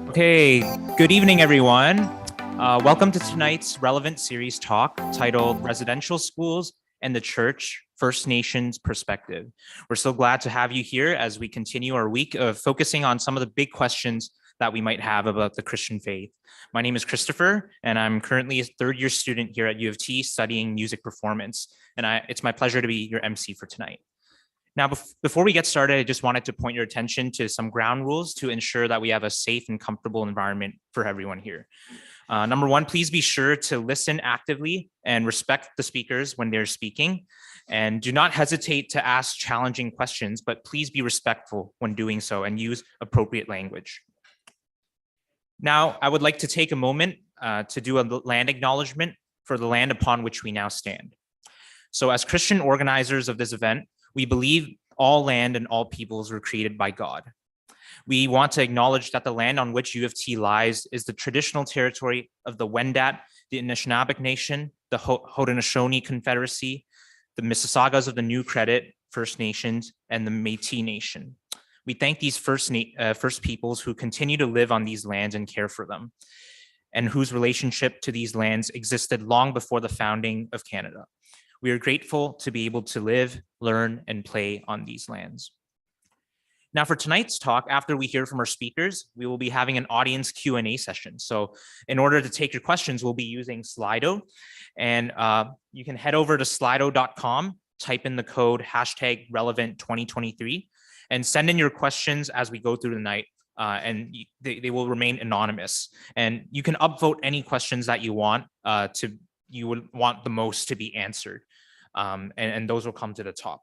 Okay, good evening, everyone. Welcome to tonight's relevant series talk titled Residential Schools and the Church, First Nations Perspective. We're so glad to have you here as we continue our week of focusing on some of the big questions that we might have about the Christian faith. My name is Christopher, and I'm currently a third-year student here at U of T studying music performance, and it's my pleasure to be your MC for tonight. Now, before we get started, I just wanted to point your attention to some ground rules to ensure that we have a safe and comfortable environment for everyone here. Number one, please be sure to listen actively and respect the speakers when they're speaking. And do not hesitate to ask challenging questions, but please be respectful when doing so and use appropriate language. Now, I would like to take a moment to do a land acknowledgement for the land upon which we now stand. So as Christian organizers of this event, we believe all land and all peoples were created by God. We want to acknowledge that the land on which U of T lies is the traditional territory of the Wendat, the Anishinaabeg Nation, the Haudenosaunee Confederacy, the Mississaugas of the New Credit First Nations, and the Métis Nation. We thank these first peoples who continue to live on these lands and care for them, and whose relationship to these lands existed long before the founding of Canada. We are grateful to be able to live, learn, and play on these lands. Now for tonight's talk, after we hear from our speakers, we will be having an audience Q&A session. So in order to take your questions, we'll be using Slido. And you can head over to slido.com, type in the code #relevant2023, and send in your questions as we go through the night. And they will remain anonymous. And you can upvote any questions that you want you would want the most to be answered. And those will come to the top.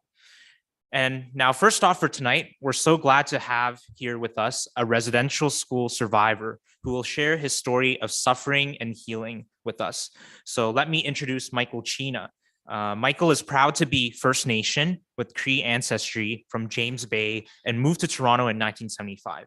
And now, first off for tonight, we're so glad to have here with us a residential school survivor who will share his story of suffering and healing with us. So let me introduce Michael Cheena. Michael is proud to be First Nation with Cree ancestry from James Bay and moved to Toronto in 1975.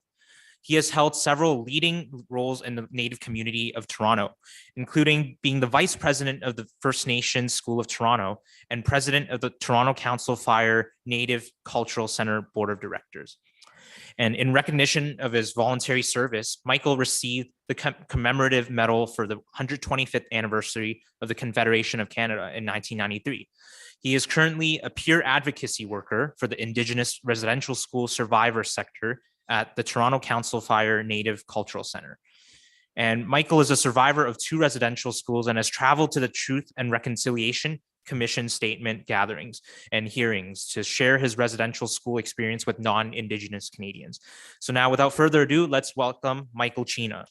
He has held several leading roles in the Native community of Toronto, including being the Vice President of the First Nations School of Toronto and President of the Toronto Council Fire Native Cultural Center Board of Directors. And in recognition of his voluntary service, Michael received the commemorative medal for the 125th anniversary of the Confederation of Canada in 1993. He is currently a peer advocacy worker for the Indigenous Residential School Survivor sector at the Toronto Council Fire Native Cultural Center. And Michael is a survivor of 2 residential schools and has traveled to the Truth and Reconciliation Commission statement gatherings and hearings to share his residential school experience with non-Indigenous Canadians. So now, without further ado, let's welcome Michael Cheena.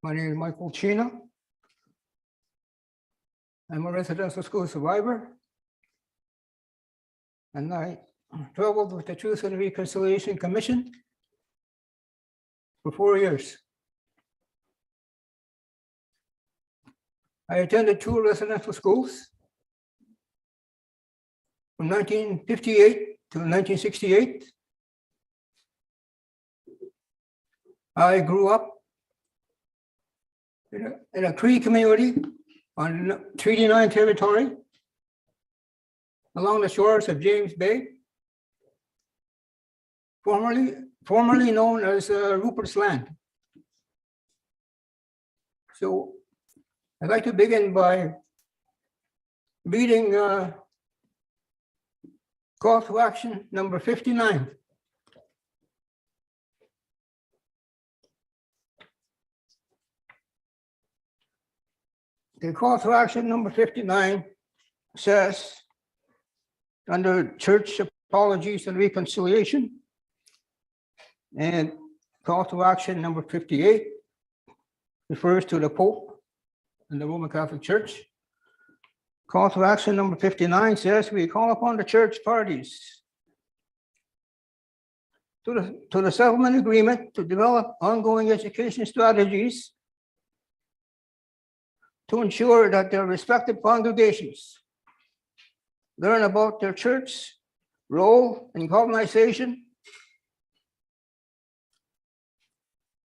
My name is Michael Cheena. I'm a residential school survivor. And I traveled with the Truth and Reconciliation Commission for 4 years. I attended 2 residential schools from 1958 to 1968. I grew up in a Cree community on Treaty 9 territory along the shores of James Bay, formerly known as Rupert's Land. So I'd like to begin by reading call to action number 59. The call to action number 59 says, under church apologies and reconciliation, and call to action number 58 refers to the Pope and the Roman Catholic Church. Call to action number 59 says, we call upon the church parties to the settlement agreement to develop ongoing education strategies to ensure that their respective congregations learn about their church's role in colonization,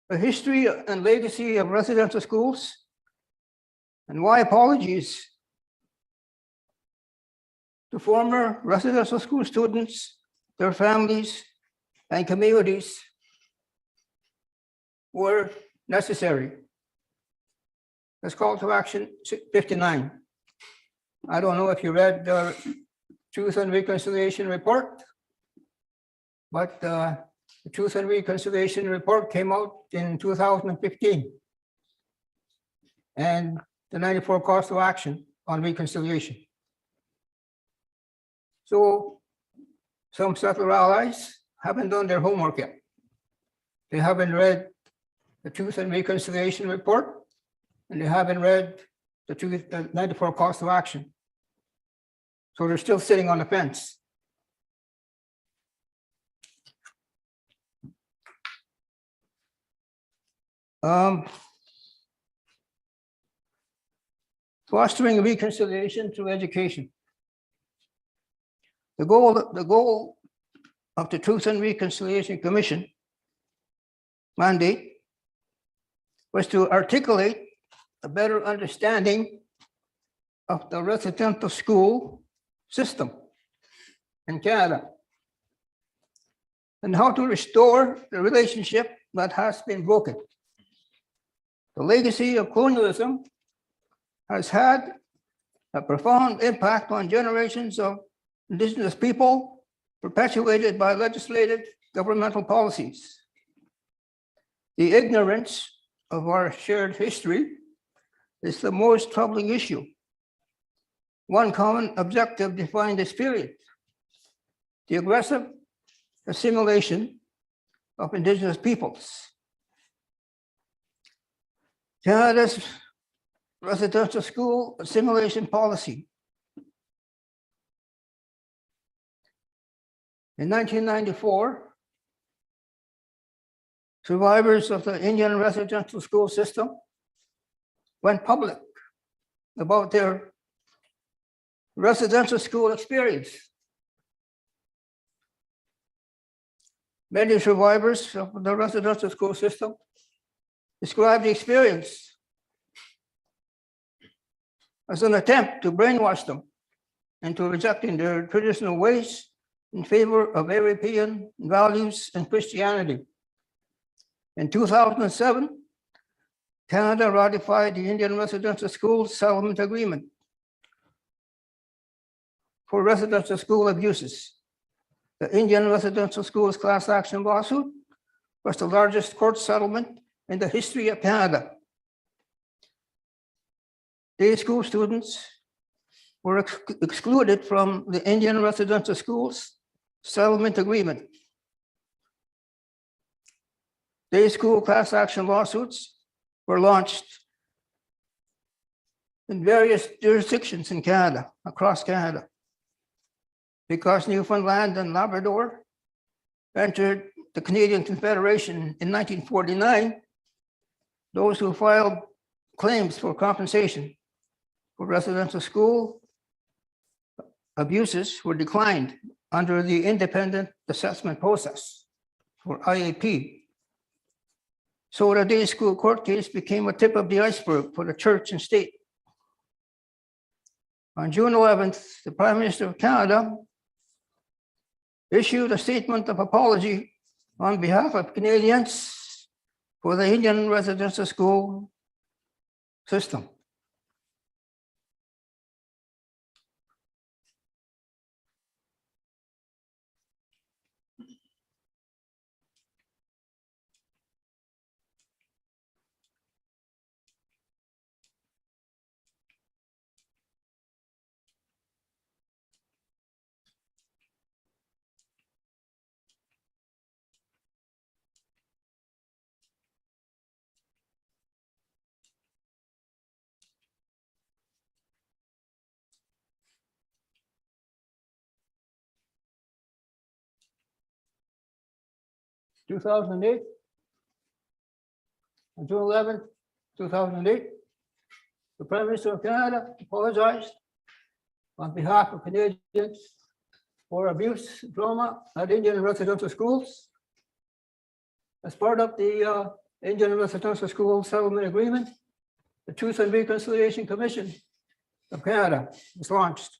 the history and legacy of residential schools, and why apologies to former residential school students, their families, and communities were necessary. That's call to action 59. I don't know if you read the Truth and Reconciliation report, but the Truth and Reconciliation report came out in 2015. And the 94 calls to action on reconciliation. So some settler allies haven't done their homework yet. They haven't read the Truth and Reconciliation report, and they haven't read the 94 calls to action. So they're still sitting on the fence. Fostering reconciliation through education. The goal of the Truth and Reconciliation Commission mandate was to articulate a better understanding of the residential school system in Canada and how to restore the relationship that has been broken. The legacy of colonialism has had a profound impact on generations of Indigenous people, perpetuated by legislative governmental policies. The ignorance of our shared history is the most troubling issue. One common objective defined this period: the aggressive assimilation of Indigenous peoples. Canada's residential school assimilation policy. In 1994, survivors of the Indian residential school system went public about their residential school experience. Many survivors of the residential school system described the experience as an attempt to brainwash them into rejecting their traditional ways in favor of European values and Christianity. In 2007, Canada ratified the Indian Residential School Settlement Agreement for residential school abuses. The Indian Residential Schools class action lawsuit was the largest court settlement in the history of Canada. Day school students were excluded from the Indian Residential Schools Settlement Agreement. Day school class action lawsuits were launched in various jurisdictions in Canada, across Canada. Because Newfoundland and Labrador entered the Canadian Confederation in 1949, those who filed claims for compensation for residential school abuses were declined under the independent assessment process, or IAP. So the day school court case became a tip of the iceberg for the church and state. On June 11th, the Prime Minister of Canada issued a statement of apology on behalf of Canadians for the Indian residential school system. 2008. On June 11th, 2008, the Prime Minister of Canada apologized on behalf of Canadians for abuse, trauma at Indian residential schools. As part of the Indian Residential School Settlement Agreement, the Truth and Reconciliation Commission of Canada was launched.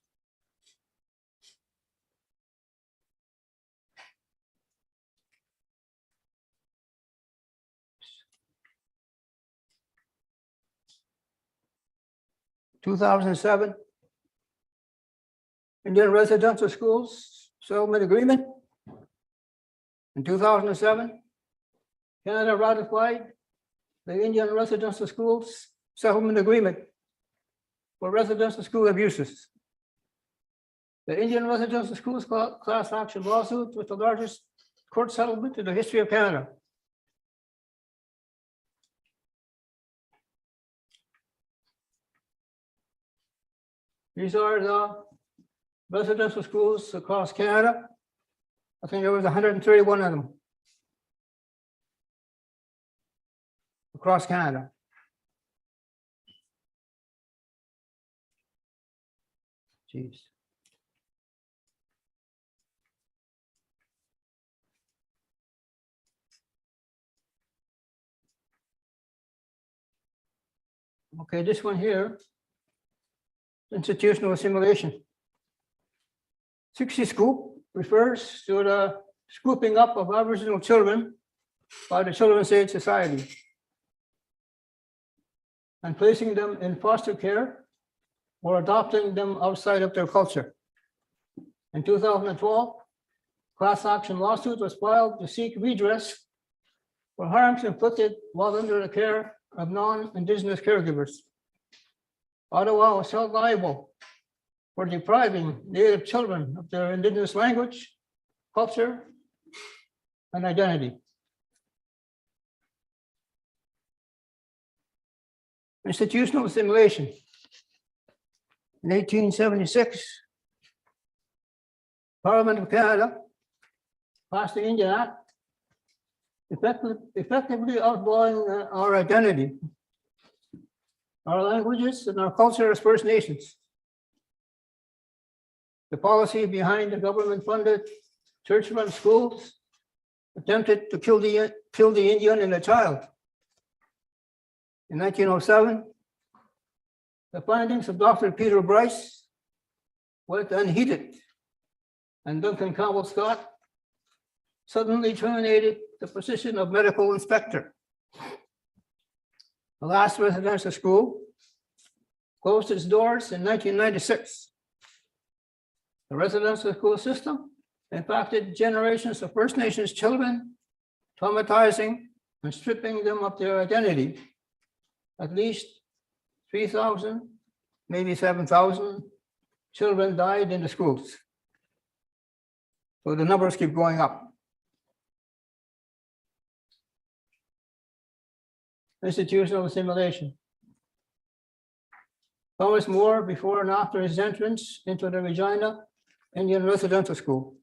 In 2007, Indian Residential Schools Settlement Agreement. In 2007, Canada ratified the Indian Residential Schools Settlement Agreement for residential school abuses. The Indian Residential Schools class action lawsuit was the largest court settlement in the history of Canada. These are the residential schools across Canada. I think there was 131 of them across Canada. Jeez. Okay, this one here, institutional assimilation. 60 Scoop refers to the scooping up of Aboriginal children by the Children's Aid Society and placing them in foster care or adopting them outside of their culture. In 2012, class action lawsuit was filed to seek redress for harms inflicted while under the care of non-Indigenous caregivers. Ottawa was held liable for depriving Native children of their Indigenous language, culture, and identity. Institutional assimilation. In 1876, Parliament of Canada passed the Indian Act, effectively outlawing our identity, our languages, and our culture as First Nations. The policy behind the government-funded church-run schools attempted to kill the Indian and the child. In 1907, the findings of Dr. Peter Bryce went unheeded, and Duncan Campbell Scott suddenly terminated the position of medical inspector. The last residential school closed its doors in 1996. The residential school system impacted generations of First Nations children, traumatizing and stripping them of their identity. At least 3,000, maybe 7,000 children died in the schools. So the numbers keep going up. Institutional assimilation. Thomas Moore, before and after his entrance into the Regina Indian Residential School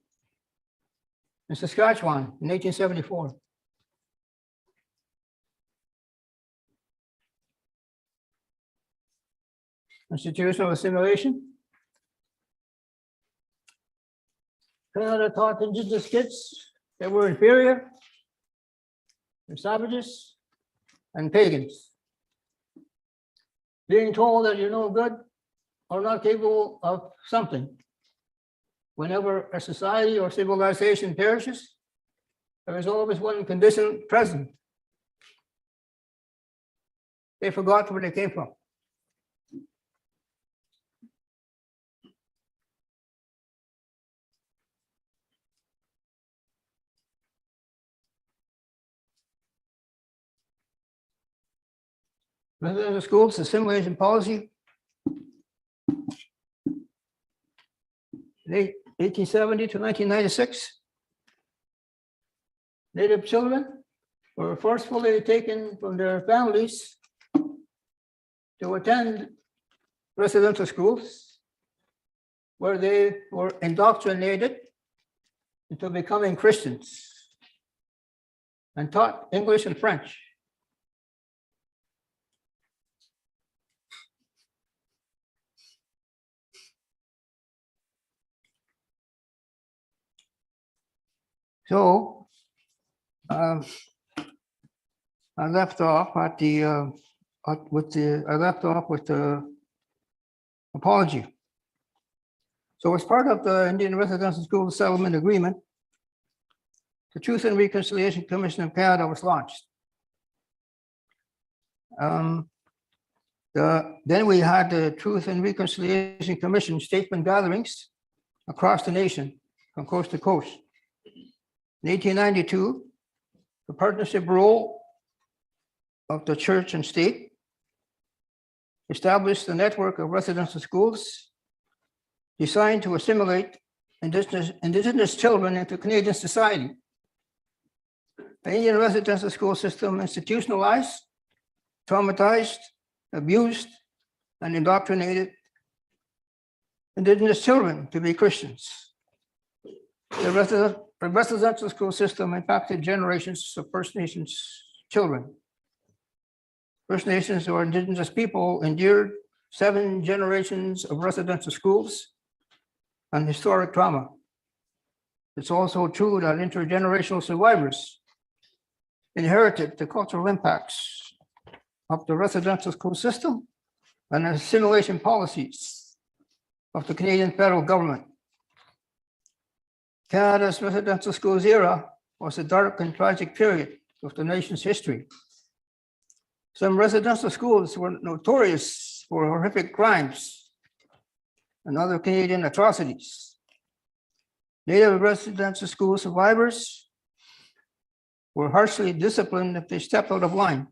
in Saskatchewan in 1874. Institutional assimilation. Canada taught Indigenous kids they were inferior, they're savages, and pagans. Being told that you're no good or not capable of something. Whenever a society or civilization perishes, there is always one condition present. They forgot where they came from. Residential schools assimilation policy. 1870 to 1996. Native children were forcefully taken from their families to attend residential schools where they were indoctrinated into becoming Christians. and taught English and French. So I left off at the with the apology. So as part of the Indian Residential School Settlement Agreement, the Truth and Reconciliation Commission of Canada was launched. Then we had the Truth and Reconciliation Commission statement gatherings across the nation from coast to coast. In 1892, the partnership role of the church and state established a network of residential schools designed to assimilate Indigenous children into Canadian society. The Indian residential school system institutionalized, traumatized, abused, and indoctrinated Indigenous children to be Christians. The residential school system impacted generations of First Nations children. First Nations or Indigenous people endured 7 generations of residential schools and historic trauma. It's also true that intergenerational survivors inherited the cultural impacts of the residential school system and assimilation policies of the Canadian federal government. Canada's residential schools era was a dark and tragic period of the nation's history. Some residential schools were notorious for horrific crimes and other Canadian atrocities. Native residential school survivors were harshly disciplined if they stepped out of line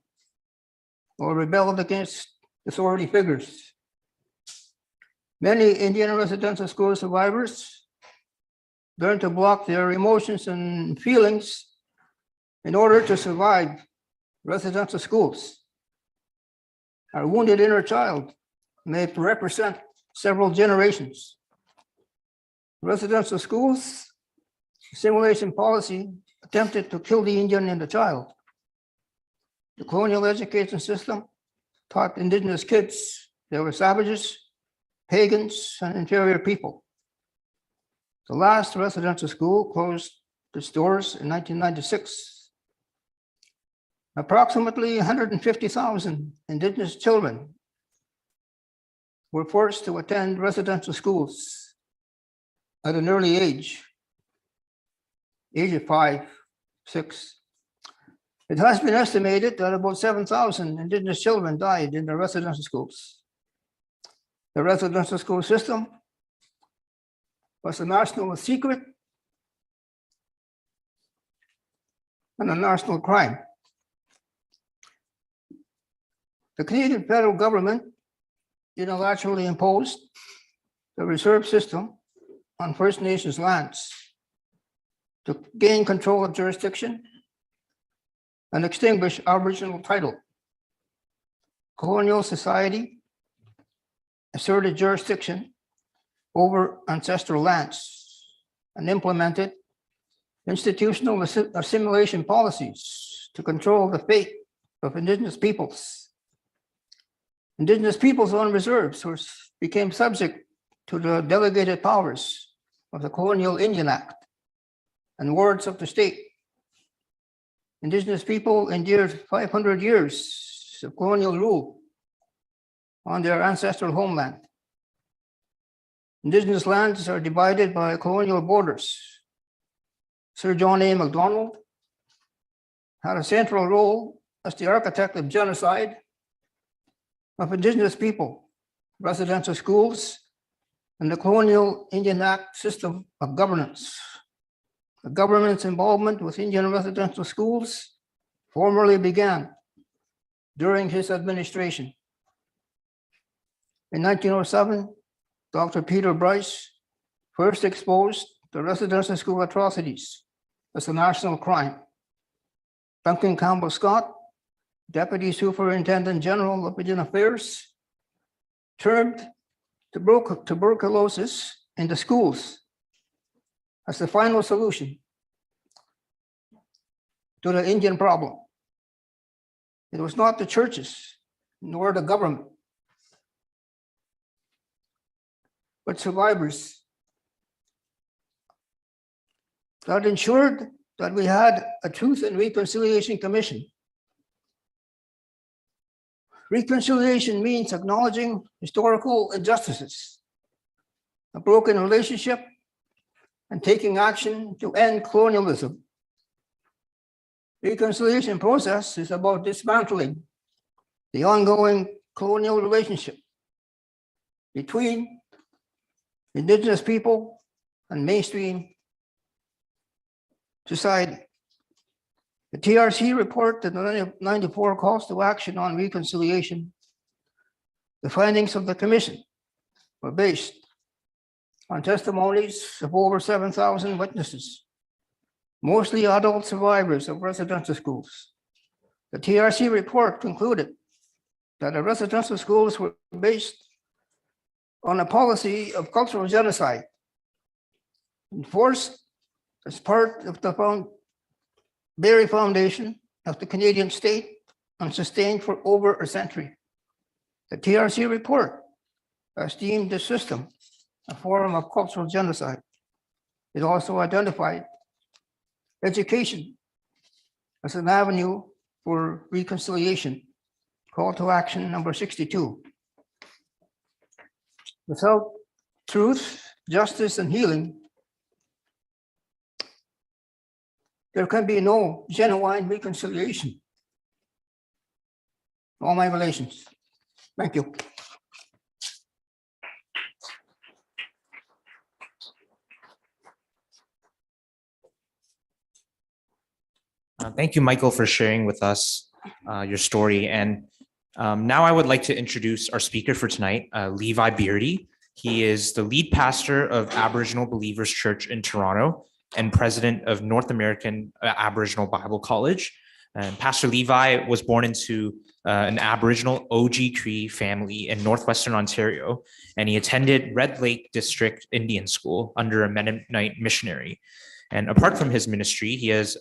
or rebelled against authority figures. Many Indian residential school survivors learned to block their emotions and feelings in order to survive residential schools. Our wounded inner child may represent several generations. Residential schools assimilation policy attempted to kill the Indian in the child. The colonial education system taught Indigenous kids they were savages, pagans, and inferior people. The last residential school closed its doors in 1996. Approximately 150,000 Indigenous children were forced to attend residential schools at an early age of 5, 6. It has been estimated that about 7,000 Indigenous children died in the residential schools. The residential school system was a national secret and a national crime. The Canadian federal government unilaterally imposed the reserve system on First Nations lands to gain control of jurisdiction and extinguish Aboriginal title. Colonial society asserted jurisdiction over ancestral lands and implemented institutional assimilation policies to control the fate of Indigenous peoples. Indigenous peoples on reserves became subject to the delegated powers of the Colonial Indian Act and wards of the state. Indigenous people endured 500 years of colonial rule on their ancestral homeland. Indigenous lands are divided by colonial borders. Sir John A. Macdonald had a central role as the architect of genocide of Indigenous people, residential schools, and the Colonial Indian Act system of governance. The government's involvement with Indian residential schools formally began during his administration. In 1907, Dr. Peter Bryce first exposed the residential school atrocities as a national crime. Duncan Campbell Scott, Deputy Superintendent General of Indian Affairs, termed tuberculosis in the schools as the final solution. to the Indian problem. It was not the churches nor the government, but survivors that ensured that we had a Truth and Reconciliation Commission. Reconciliation means acknowledging historical injustices, a broken relationship, and taking action to end colonialism. Reconciliation process is about dismantling the ongoing colonial relationship between Indigenous people and mainstream society. The TRC report in 1994 calls to action on reconciliation. The findings of the commission were based on testimonies of over 7,000 witnesses, mostly adult survivors of residential schools. The TRC report concluded that the residential schools were based on a policy of cultural genocide, enforced as part of the Beardy Foundation of the Canadian state and sustained for over a century. The TRC report has deemed the system a form of cultural genocide. It also identified education as an avenue for reconciliation. Call to action number 62. Without truth, justice, and healing, there can be no genuine reconciliation. All my relations. Thank you. Thank you, Michael, for sharing with us your story. And now I would like to introduce our speaker for tonight, Levi Beardy. He is the lead pastor of Aboriginal Believers Church in Toronto and president of North American Aboriginal Bible College. And Pastor Levi was born into an Aboriginal OG Cree family in Northwestern Ontario, and he attended Red Lake District Indian School under a Mennonite missionary. And apart from his ministry, he has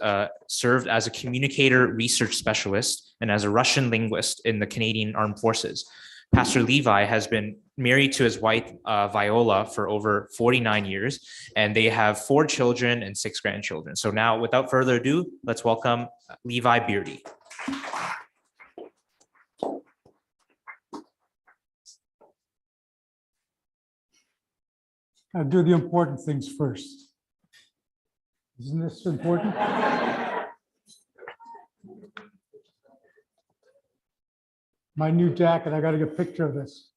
served as a communicator research specialist and as a Russian linguist in the Canadian Armed Forces. Pastor Levi has been married to his wife, Viola, for over 49 years, and they have 4 children and 6 grandchildren. So now, without further ado, let's welcome Levi Beardy. I'll do the important things first. Isn't this important? My new jacket, I got to get a picture of this.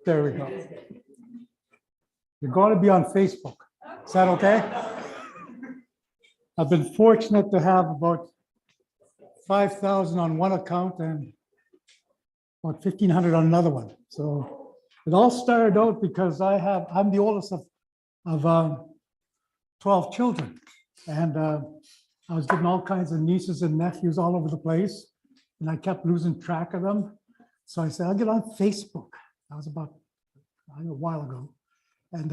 There we go. You're going to be on Facebook. Is that okay? I've been fortunate to have about 5,000 on one account and about 1,500 on another one. So it all started out because I'm the oldest of 12 children. And I was getting all kinds of nieces and nephews all over the place. And I kept losing track of them. So I said, I'll get on Facebook. That was about a while ago. And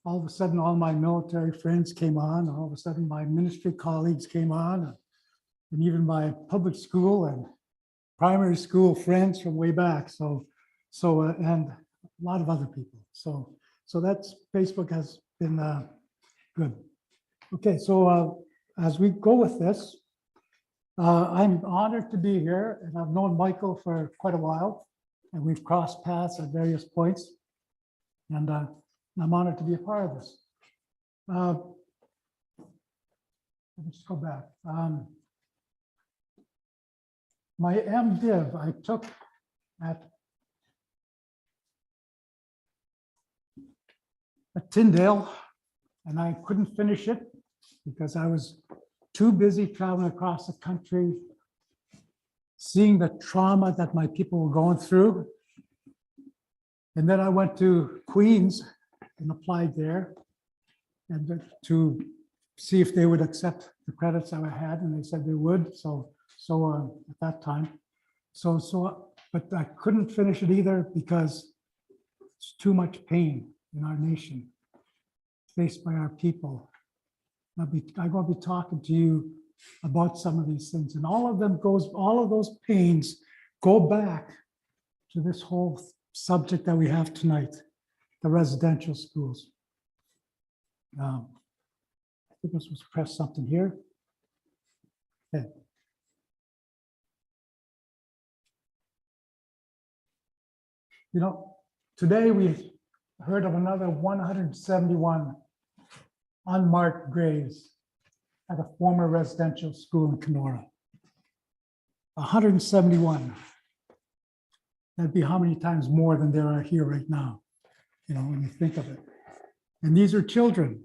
all of a sudden, all my military friends came on. All of a sudden, my ministry colleagues came on. And even my public school and primary school friends from way back. And a lot of other people. So that's, Facebook has been good. Okay, so as we go with this, I'm honored to be here, and I've known Michael for quite a while, and we've crossed paths at various points, and I'm honored to be a part of this. Let me just go back. My MDiv I took at Tyndale, and I couldn't finish it because I was too busy traveling across the country, seeing the trauma that my people were going through. And then I went to Queens and applied there and to see if they would accept the credits that I had, and they said they would. So at that time, but I couldn't finish it either because it's too much pain in our nation faced by our people. I'm going to be talking to you about some of these things, and all of those pains go back to this whole subject that we have tonight, the residential schools. I think I was supposed to press something here. Okay. You know, today we've heard of another 171 unmarked graves at a former residential school in Kenora. 171. That'd be how many times more than there are here right now, you know, when you think of it. And these are children,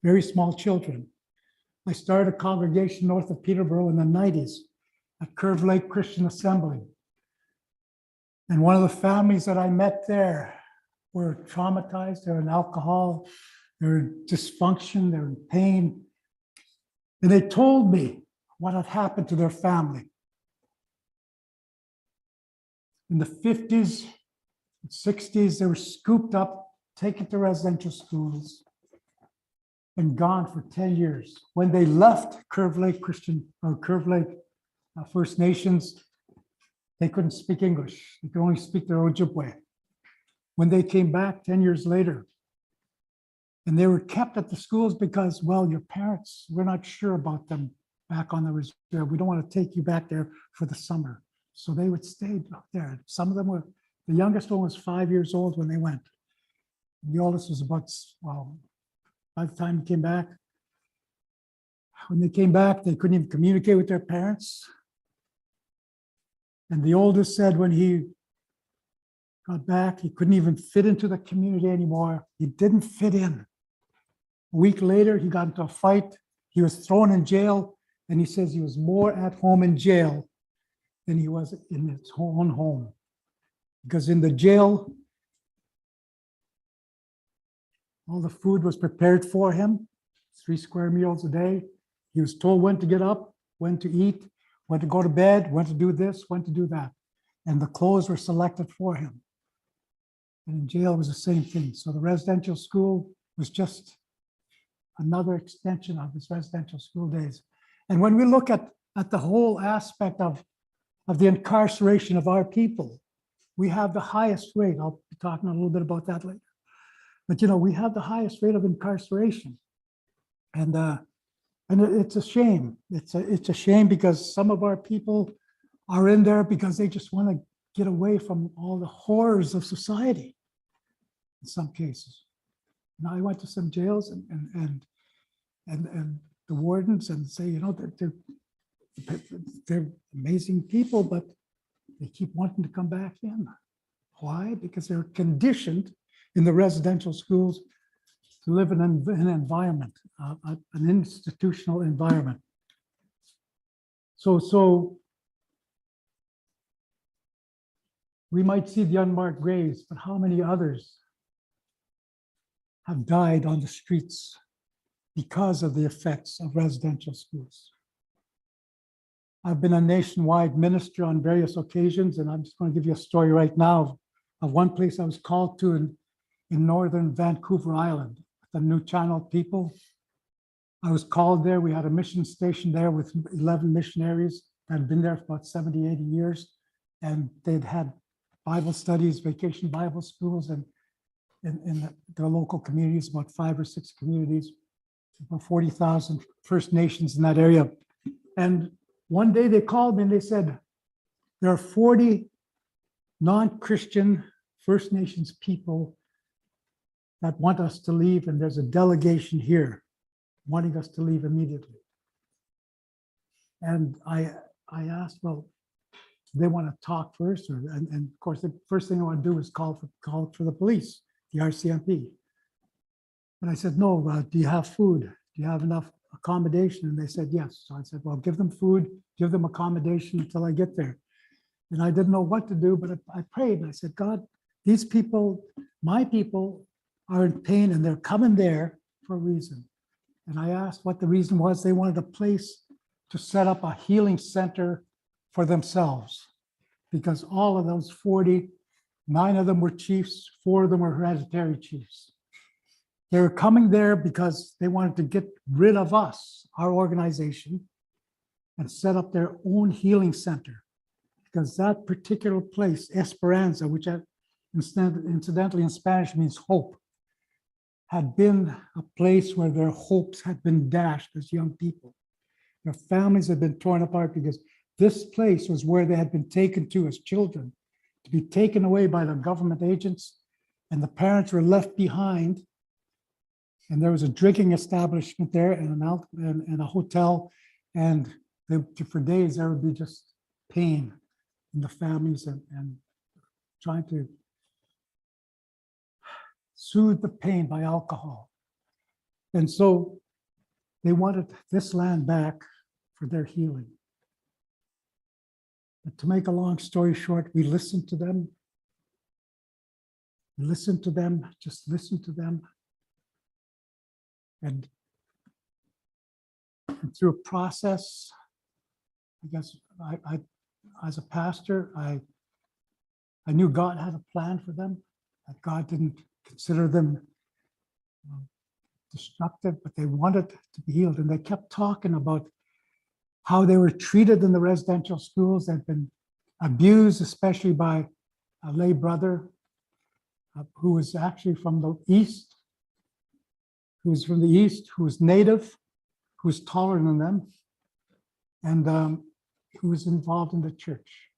very small children. I started a congregation north of Peterborough in the 90s at Curve Lake Christian Assembly. And one of the families that I met there were traumatized. They're in alcohol, they're in dysfunction, they're in pain. And they told me what had happened to their family. In the 50s, 60s, they were scooped up, taken to residential schools, and gone for 10 years. When they left Curve Lake First Nations, they couldn't speak English. They could only speak their Ojibwe. When they came back 10 years later, and they were kept at the schools because, well, your parents, we're not sure about them back on the reserve. We don't want to take you back there for the summer. So they would stay up there. Some of them were, the youngest one was 5 years old when they went. The oldest was about, well, by the time he came back, when they came back, they couldn't even communicate with their parents. And the oldest said when he got back, he couldn't even fit into the community anymore. He didn't fit in. A week later, he got into a fight. He was thrown in jail, and he says he was more at home in jail than he was in his own home. Because in the jail, all the food was prepared for him, 3 square meals a day. He was told when to get up, when to eat, when to go to bed, when to do this, when to do that. And the clothes were selected for him. And in jail, it was the same thing. So the residential school was just another extension of his residential school days. And when we look at the whole aspect of the incarceration of our people, we have the highest rate. I'll be talking a little bit about that later. But, you know, we have the highest rate of incarceration. And it's a shame. It's a shame because some of our people are in there because they just want to get away from all the horrors of society in some cases. Now, I went to some jails and the wardens and say, you know, they're amazing people, but they keep wanting to come back in. Why? Because they're conditioned in the residential schools to live in an environment, an institutional environment. So we might see the unmarked graves, but how many others have died on the streets because of the effects of residential schools? I've been a nationwide minister on various occasions, and I'm just going to give you a story right now of one place I was called to in northern Vancouver Island, the New Channel people. I was called there. We had a mission station there with 11 missionaries that had been there for about 70, 80 years. And they'd had Bible studies, vacation Bible schools, and in the local communities, about 5 or 6 communities, about 40,000 First Nations in that area. And one day they called me and they said, there are 40 non-Christian First Nations people that want us to leave, and there's a delegation here wanting us to leave immediately. And I asked, well, do they want to talk first? And of course, the first thing I want to do is call for the police, the RCMP. And I said, no, do you have food? Do you have enough accommodation? And they said, yes. So I said, well, give them food, give them accommodation until I get there. And I didn't know what to do, but I prayed. And I said, God, these people, my people, are in pain and they're coming there for a reason. And I asked what the reason was. They wanted a place to set up a healing center for themselves, because all of those 40, 9 of them were chiefs, 4 of them were hereditary chiefs. They were coming there because they wanted to get rid of us, our organization, and set up their own healing center. Because that particular place, Esperanza, which incidentally in Spanish means hope, had been a place where their hopes had been dashed as young people. Their families had been torn apart because this place was where they had been taken to as children, to be taken away by the government agents, and the parents were left behind. And there was a drinking establishment there and a hotel, and for days there would be just pain in the families and trying to soothe the pain by alcohol. And so they wanted this land back for their healing. But to make a long story short, we listened to them. We listened to them, just listened to them. And through a process, I guess I as a pastor, I knew God had a plan for them, that God didn't consider them destructive, but they wanted to be healed. And they kept talking about how they were treated in the residential schools. They'd been abused, especially by a lay brother who was actually from the East, who was native, who was taller than them, and who was involved in the church.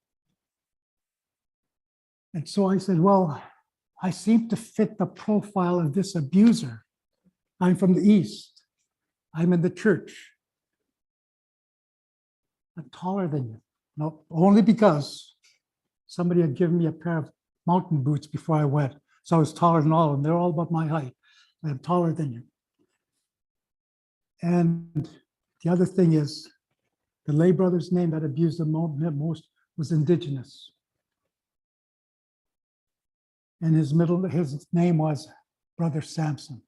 And so I said, well, I seem to fit the profile of this abuser. I'm from the East. I'm in the church. I'm taller than you. No, only because somebody had given me a pair of mountain boots before I went. So I was taller than all of them. They're all about my height. I'm taller than you. And the other thing is, the lay brother's name that abused them most was Indigenous. And his name was Brother Samson.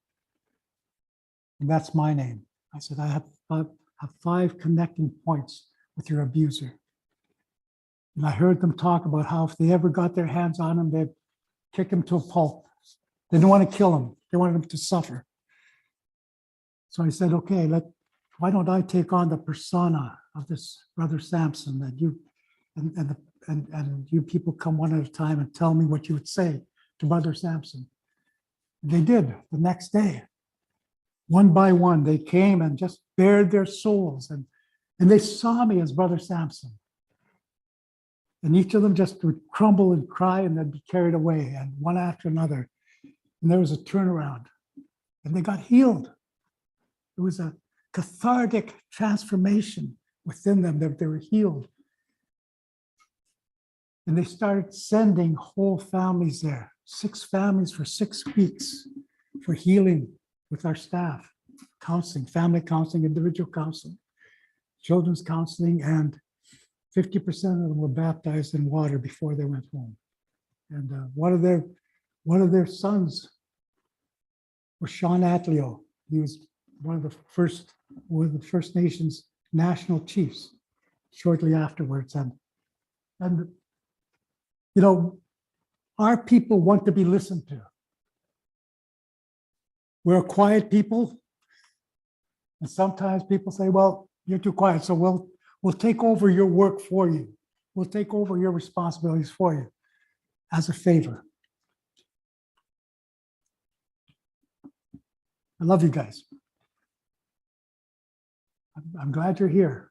And that's my name. I said, I have 5 connecting points with your abuser. And I heard them talk about how if they ever got their hands on him, they'd kick him to a pulp. They didn't want to kill him. They wanted him to suffer. So I said, okay, why don't I take on the persona of this Brother Samson, that you and you people come one at a time and tell me what you would say to Brother Samson. And they did the next day. One by one, they came and just bared their souls, and they saw me as Brother Samson. And each of them just would crumble and cry, and they'd be carried away, and one after another. And there was a turnaround, and they got healed. It was a cathartic transformation within them, that they were healed. And they started sending whole families there, 6 families for 6 weeks for healing with our staff, counseling, family counseling, individual counseling, children's counseling, and 50% of them were baptized in water before they went home. And one of their sons was Sean Atleo. He was one of the First Nations national chiefs shortly afterwards. And you know, our people want to be listened to. We're a quiet people. And sometimes people say, well, you're too quiet, so we'll take over your work for you. We'll take over your responsibilities for you as a favor. I love you guys. I'm glad you're here.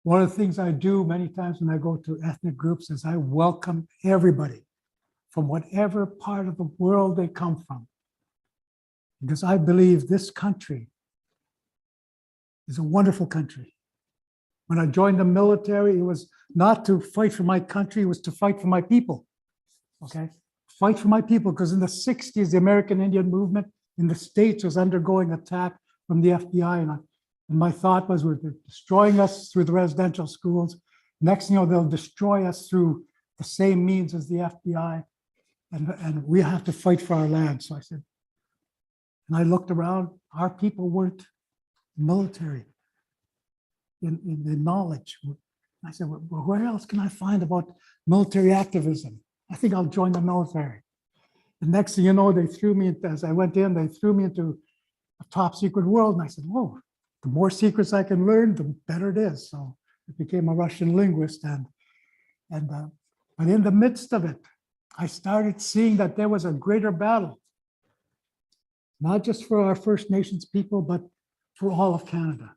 One of the things I do many times when I go to ethnic groups is I welcome everybody from whatever part of the world they come from. Because I believe this country is a wonderful country. When I joined the military, it was not to fight for my country, it was to fight for my people. Okay? Fight for my people, because in the 60s, the American Indian movement in the States was undergoing attack from the FBI. And my thought was, they're destroying us through the residential schools. Next thing you know, they'll destroy us through the same means as the FBI. And we have to fight for our land. So I said, and I looked around, our people weren't military in knowledge. I said, well, where else can I find about military activism? I think I'll join the military. The next thing you know, they threw me, as I went in, they threw me into a top secret world. And I said, whoa, the more secrets I can learn, the better it is. So I became a Russian linguist. But in the midst of it, I started seeing that there was a greater battle, not just for our First Nations people, but for all of Canada.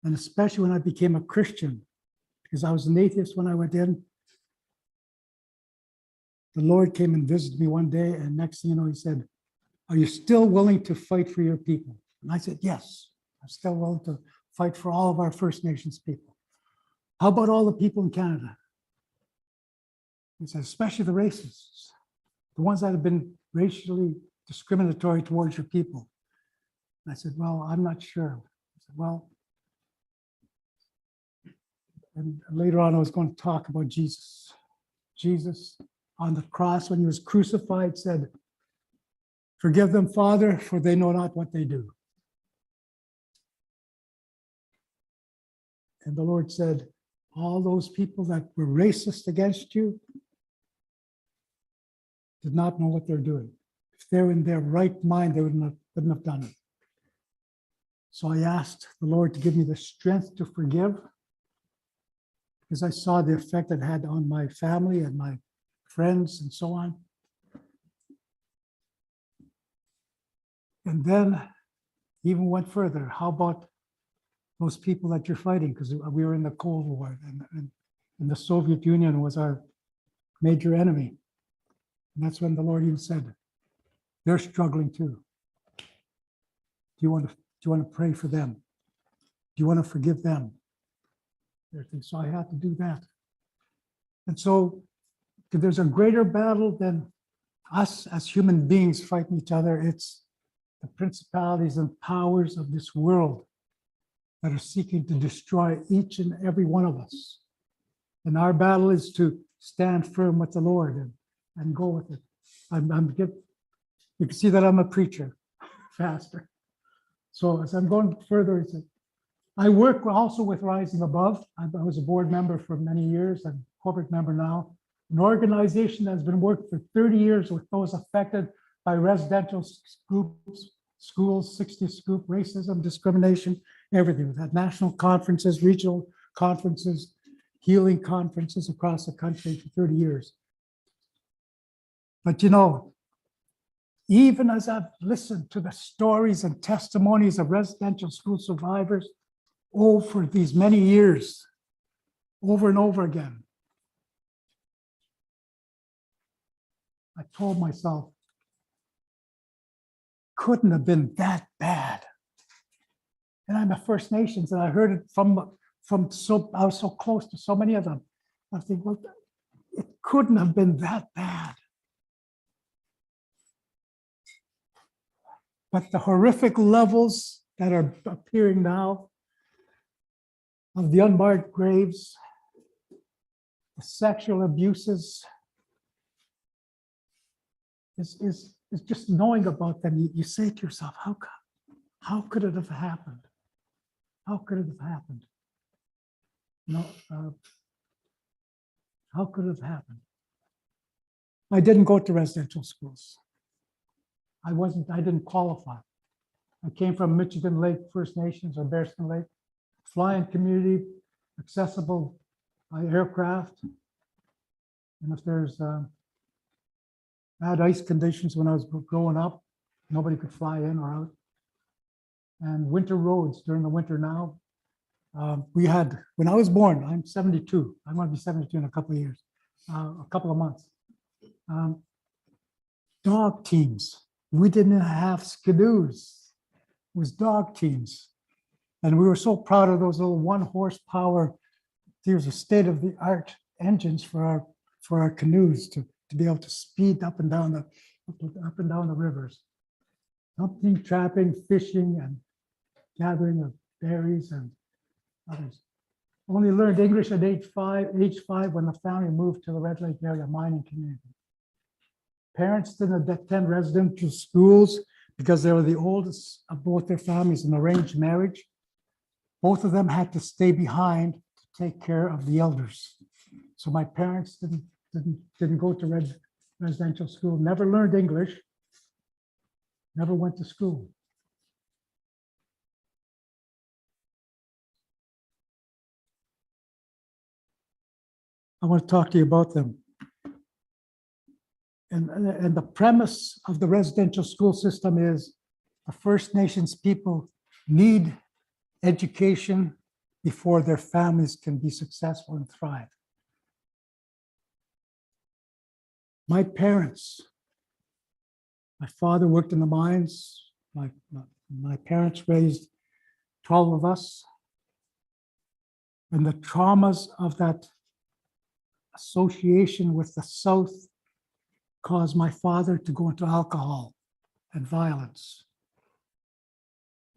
And especially when I became a Christian, because I was an atheist when I went in. The Lord came and visited me one day, and next thing you know, he said, are you still willing to fight for your people? And I said, yes, I'm still willing to fight for all of our First Nations people. How about all the people in Canada? He said, especially the racists, the ones that have been racially discriminatory towards your people. And I said, well, I'm not sure. I said, well, and later on, I was going to talk about Jesus. Jesus on the cross, when he was crucified, said, forgive them, Father, for they know not what they do. And the Lord said, all those people that were racist against you did not know what they're doing. If they're in their right mind, they wouldn't have done it. So I asked the Lord to give me the strength to forgive, because I saw the effect it had on my family and my friends and so on. And then even went further. How about those people that you're fighting? Because we were in the Cold War, and the Soviet Union was our major enemy. And that's when the Lord even said, they're struggling too. Do you want to pray for them? Do you want to forgive them? So I had to do that. And so if there's a greater battle than us as human beings fighting each other, it's the principalities and powers of this world that are seeking to destroy each and every one of us. And our battle is to stand firm with the Lord and go with it. You can see that I'm a preacher, pastor. So as I'm going further, I work also with Rising Above. I was a board member for many years and corporate member now. An organization that's been working for 30 years with those affected by residential groups, schools, 60 Scoop, racism, discrimination, everything. We've had national conferences, regional conferences, healing conferences across the country for 30 years. But you know, even as I've listened to the stories and testimonies of residential school survivors over these many years, over and over again, I told myself, couldn't have been that bad. And I'm a First Nations, and I heard it from so I was so close to so many of them. I think, well, it couldn't have been that bad. But the horrific levels that are appearing now of the unmarked graves, the sexual abuses, is just knowing about them. You say to yourself, how could it have happened? How could it have happened? How could it have happened? I didn't go to residential schools. I didn't qualify. I came from Michigan Lake First Nations or Bearskin Lake, flying community, accessible aircraft. And if there's bad ice conditions when I was growing up, nobody could fly in or out. And winter roads during the winter now. We had, when I was born, I'm 72. I'm going to be 72 in a couple of years, a couple of months. Dog teams. We didn't have skidoos. It was dog teams. And we were so proud of those little 1 horsepower, there's a state-of-the-art engines for our canoes to be able to speed up and down the rivers. Hunting, trapping, fishing, and gathering of berries and others. Only learned English at age five when the family moved to the Red Lake area mining community. Parents didn't attend residential schools because they were the oldest of both their families in arranged marriage. Both of them had to stay behind to take care of the elders. So my parents didn't go to residential school, never learned English, never went to school. I want to talk to you about them. And the premise of the residential school system is the First Nations people need education before their families can be successful and thrive. My parents, my father worked in the mines. My parents raised 12 of us. And the traumas of that association with the South caused my father to go into alcohol and violence.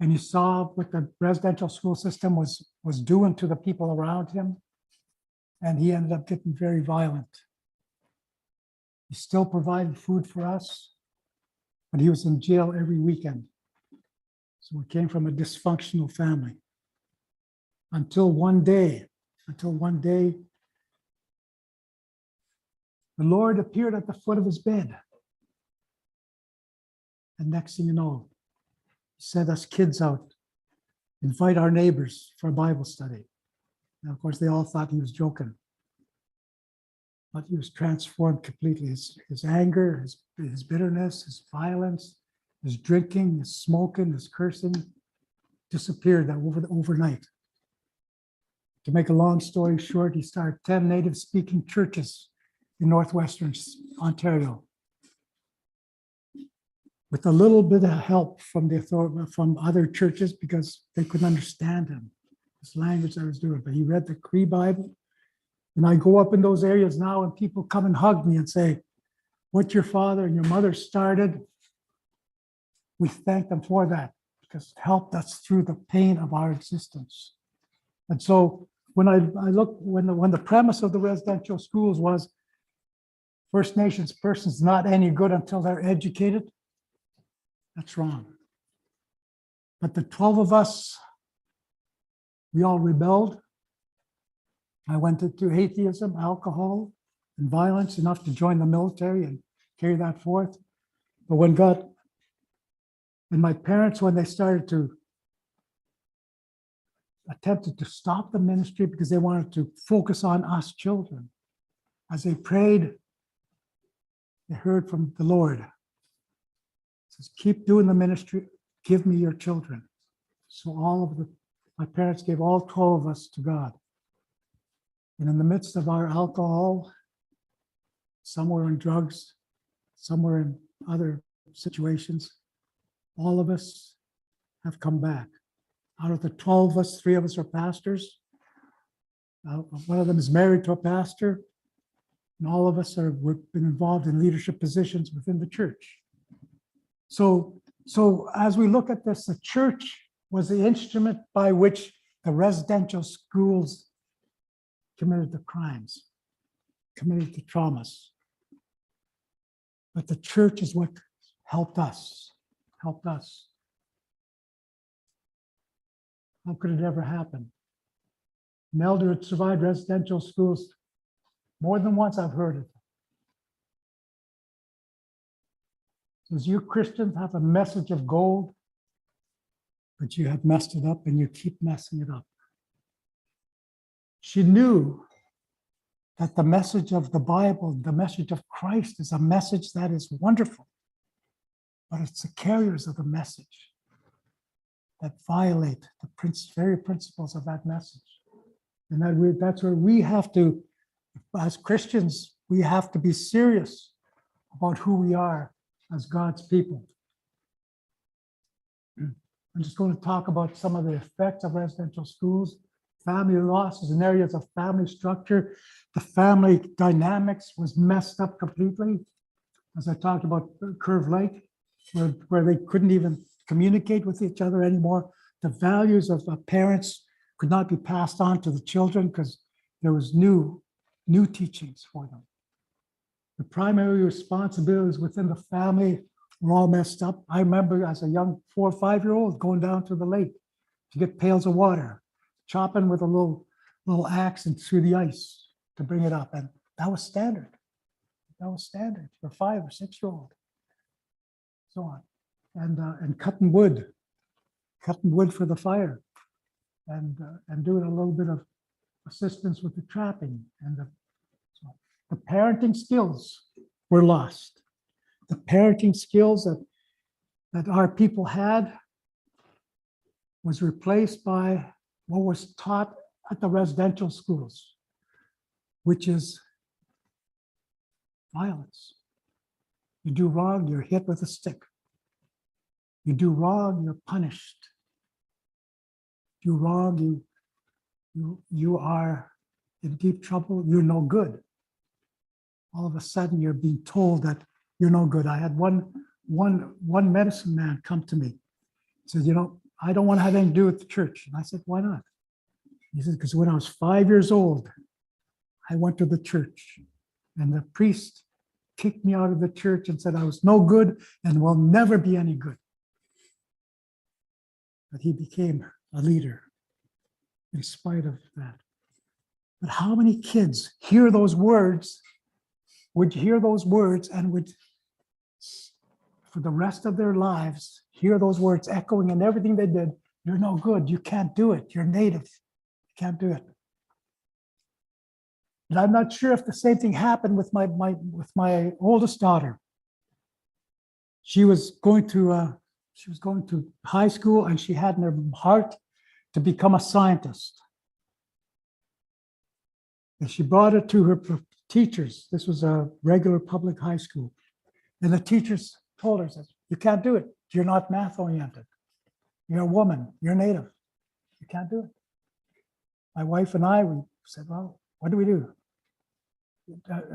And you saw what the residential school system was doing to the people around him. And he ended up getting very violent. He still provided food for us, but he was in jail every weekend. So we came from a dysfunctional family. Until one day, the Lord appeared at the foot of his bed. And next thing you know, he sent us kids out, invite our neighbors for a Bible study. And of course, they all thought he was joking. But he was transformed completely. His anger, his bitterness, his violence, his drinking, his smoking, his cursing disappeared overnight. To make a long story short, he started 10 native-speaking churches in northwestern Ontario, with a little bit of help from the authority, from other churches, because they couldn't understand him, his language I was doing. But he read the Cree Bible, and I go up in those areas now, and people come and hug me and say, "What your father and your mother started, we thank them for that, because it helped us through the pain of our existence." And so when I look, when the premise of the residential schools was First Nations persons not any good until they're educated, that's wrong. But the 12 of us, we all rebelled. I went into atheism, alcohol, and violence enough to join the military and carry that forth. But when God, and my parents, when they started to attempted to stop the ministry because they wanted to focus on us children, as they prayed, they heard from the Lord. He says, "Keep doing the ministry, give me your children." So my parents gave all 12 of us to God. And in the midst of our alcohol, some were in drugs, some were in other situations, all of us have come back. Out of the 12 of us, 3 of us are pastors. One of them is married to a pastor. And all of us we've been involved in leadership positions within the church. So as we look at this, the church was the instrument by which the residential schools committed the crimes, committed the traumas. But the church is what helped us. How could it ever happen? An elder had survived residential schools more than once. I've heard it. Says, "You Christians have a message of gold, but you have messed it up and you keep messing it up." She knew that the message of the Bible, the message of Christ, is a message that is wonderful, but it's the carriers of the message that violate the very principles of that message. And that's where we have to, as Christians, we have to be serious about who we are as God's people. I'm just going to talk about some of the effects of residential schools. Family losses in areas of family structure. The family dynamics was messed up completely. As I talked about Curve Lake, where they couldn't even communicate with each other anymore. The values of the parents could not be passed on to the children because there was new teachings for them. The primary responsibilities within the family were all messed up. I remember as a young 4 or 5-year-old going down to the lake to get pails of water, chopping with a little axe and through the ice to bring it up. And that was standard. That was standard for 5 or 6 year old. So on. And cutting wood for the fire, and doing a little bit of assistance with the trapping, and the parenting skills were lost. The parenting skills that our people had was replaced by what was taught at the residential schools, which is violence. You do wrong, you're hit with a stick. You do wrong, you're punished. You do wrong, you are in deep trouble, you're no good. All of a sudden, you're being told that you're no good. I had one medicine man come to me. He said, I don't want to have anything to do with the church. And I said, why not? He said, because when I was 5 years old, I went to the church, and the priest kicked me out of the church and said I was no good and will never be any good. But he became a leader in spite of that. But how many kids hear those words, would hear those words and would, for the rest of their lives, hear those words echoing in everything they did? You're no good. You can't do it. You're native. You can't do it. And I'm not sure if the same thing happened with my oldest daughter. She was going to high school, and she had in her heart to become a scientist. And she brought it to her teachers. This was a regular public high school. And the teachers told her, says, you can't do it. You're not math oriented. You're a woman. You're native. You can't do it. My wife and I, we said, well, what do we do?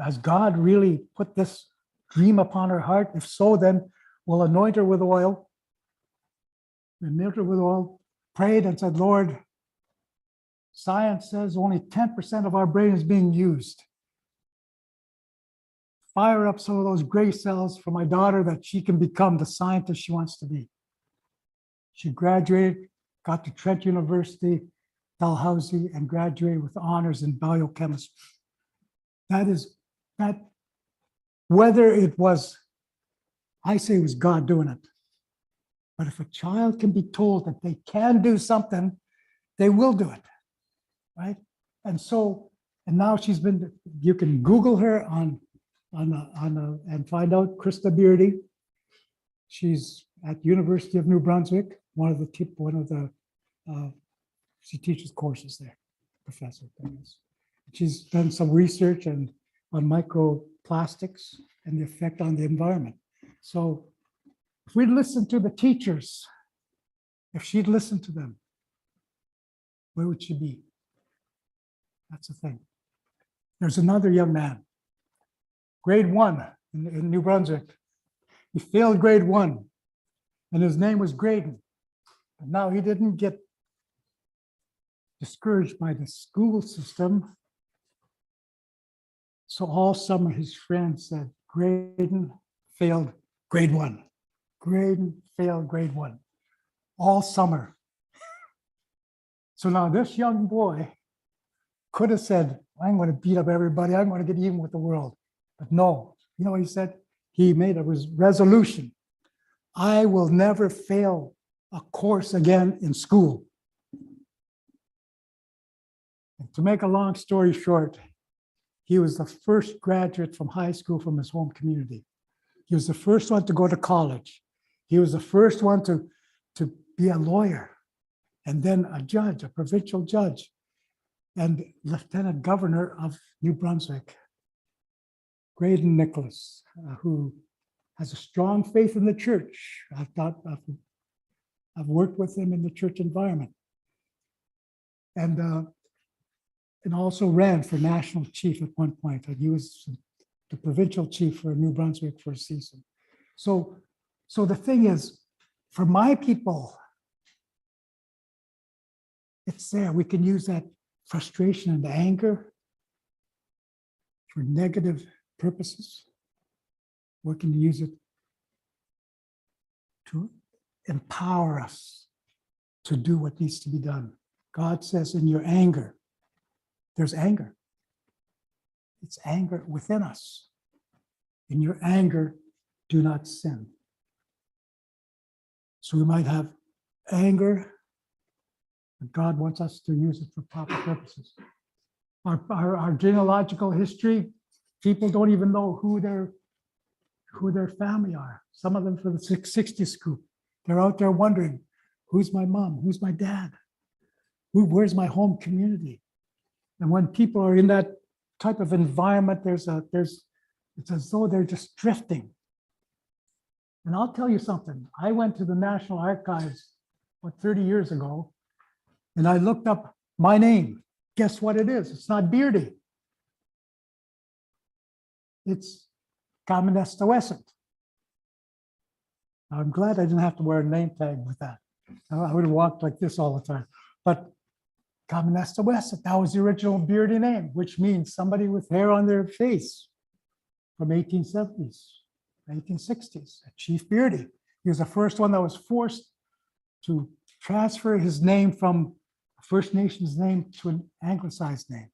Has God really put this dream upon her heart? If so, then we'll anoint her with oil. We anointed her with oil, prayed and said, Lord, science says only 10% of our brain is being used. Fire up some of those gray cells for my daughter that she can become the scientist she wants to be. She graduated, got to Trent University, Dalhousie, and graduated with honors in biochemistry. That whether it was, I say it was God doing it. But if a child can be told that they can do something, they will do it, right? And now she's been, you can Google her and find out Krista Beardy. She's at University of New Brunswick, she teaches courses there, professor. She's done some research on microplastics and the effect on the environment. So if we'd listened to the teachers, if she'd listened to them, where would she be? That's the thing. There's another young man, grade 1 in New Brunswick. He failed grade 1, and his name was Graydon. But now he didn't get discouraged by the school system. So all summer his friends said, Graydon failed grade 1. Graydon failed grade 1. All summer. So now this young boy could have said, I'm going to beat up everybody. I'm going to get even with the world. But no, you know what he said? He made a resolution. I will never fail a course again in school. And to make a long story short, he was the first graduate from high school from his home community. He was the first one to go to college. He was the first one to be a lawyer, and then a judge, a provincial judge, and lieutenant governor of New Brunswick. Graydon Nicholas, who has a strong faith in the church. I've worked with him in the church environment, and also ran for national chief at one point. And he was the provincial chief for New Brunswick for a season. So the thing is, for my people, it's there. We can use that frustration and anger for negative purposes. We can use it to empower us to do what needs to be done. God says in your anger, there's anger. It's anger within us. In your anger, do not sin. So we might have anger, but God wants us to use it for proper purposes. Our genealogical history, people don't even know who their family are. Some of them for the 60 scoop. They're out there wondering, who's my mom? Who's my dad? Where's my home community? And when people are in that type of environment, it's as though they're just drifting. And I'll tell you something. I went to the National Archives, 30 years ago, and I looked up my name. Guess what it is? It's not Beardy. It's Kaminestawescent. I'm glad I didn't have to wear a name tag with that. I would have walked like this all the time. But Kaminestawesent, that was the original Beardy name, which means somebody with hair on their face from 1870s, 1860s, Chief Beardy. He was the first one that was forced to transfer his name from a First Nations name to an anglicized name.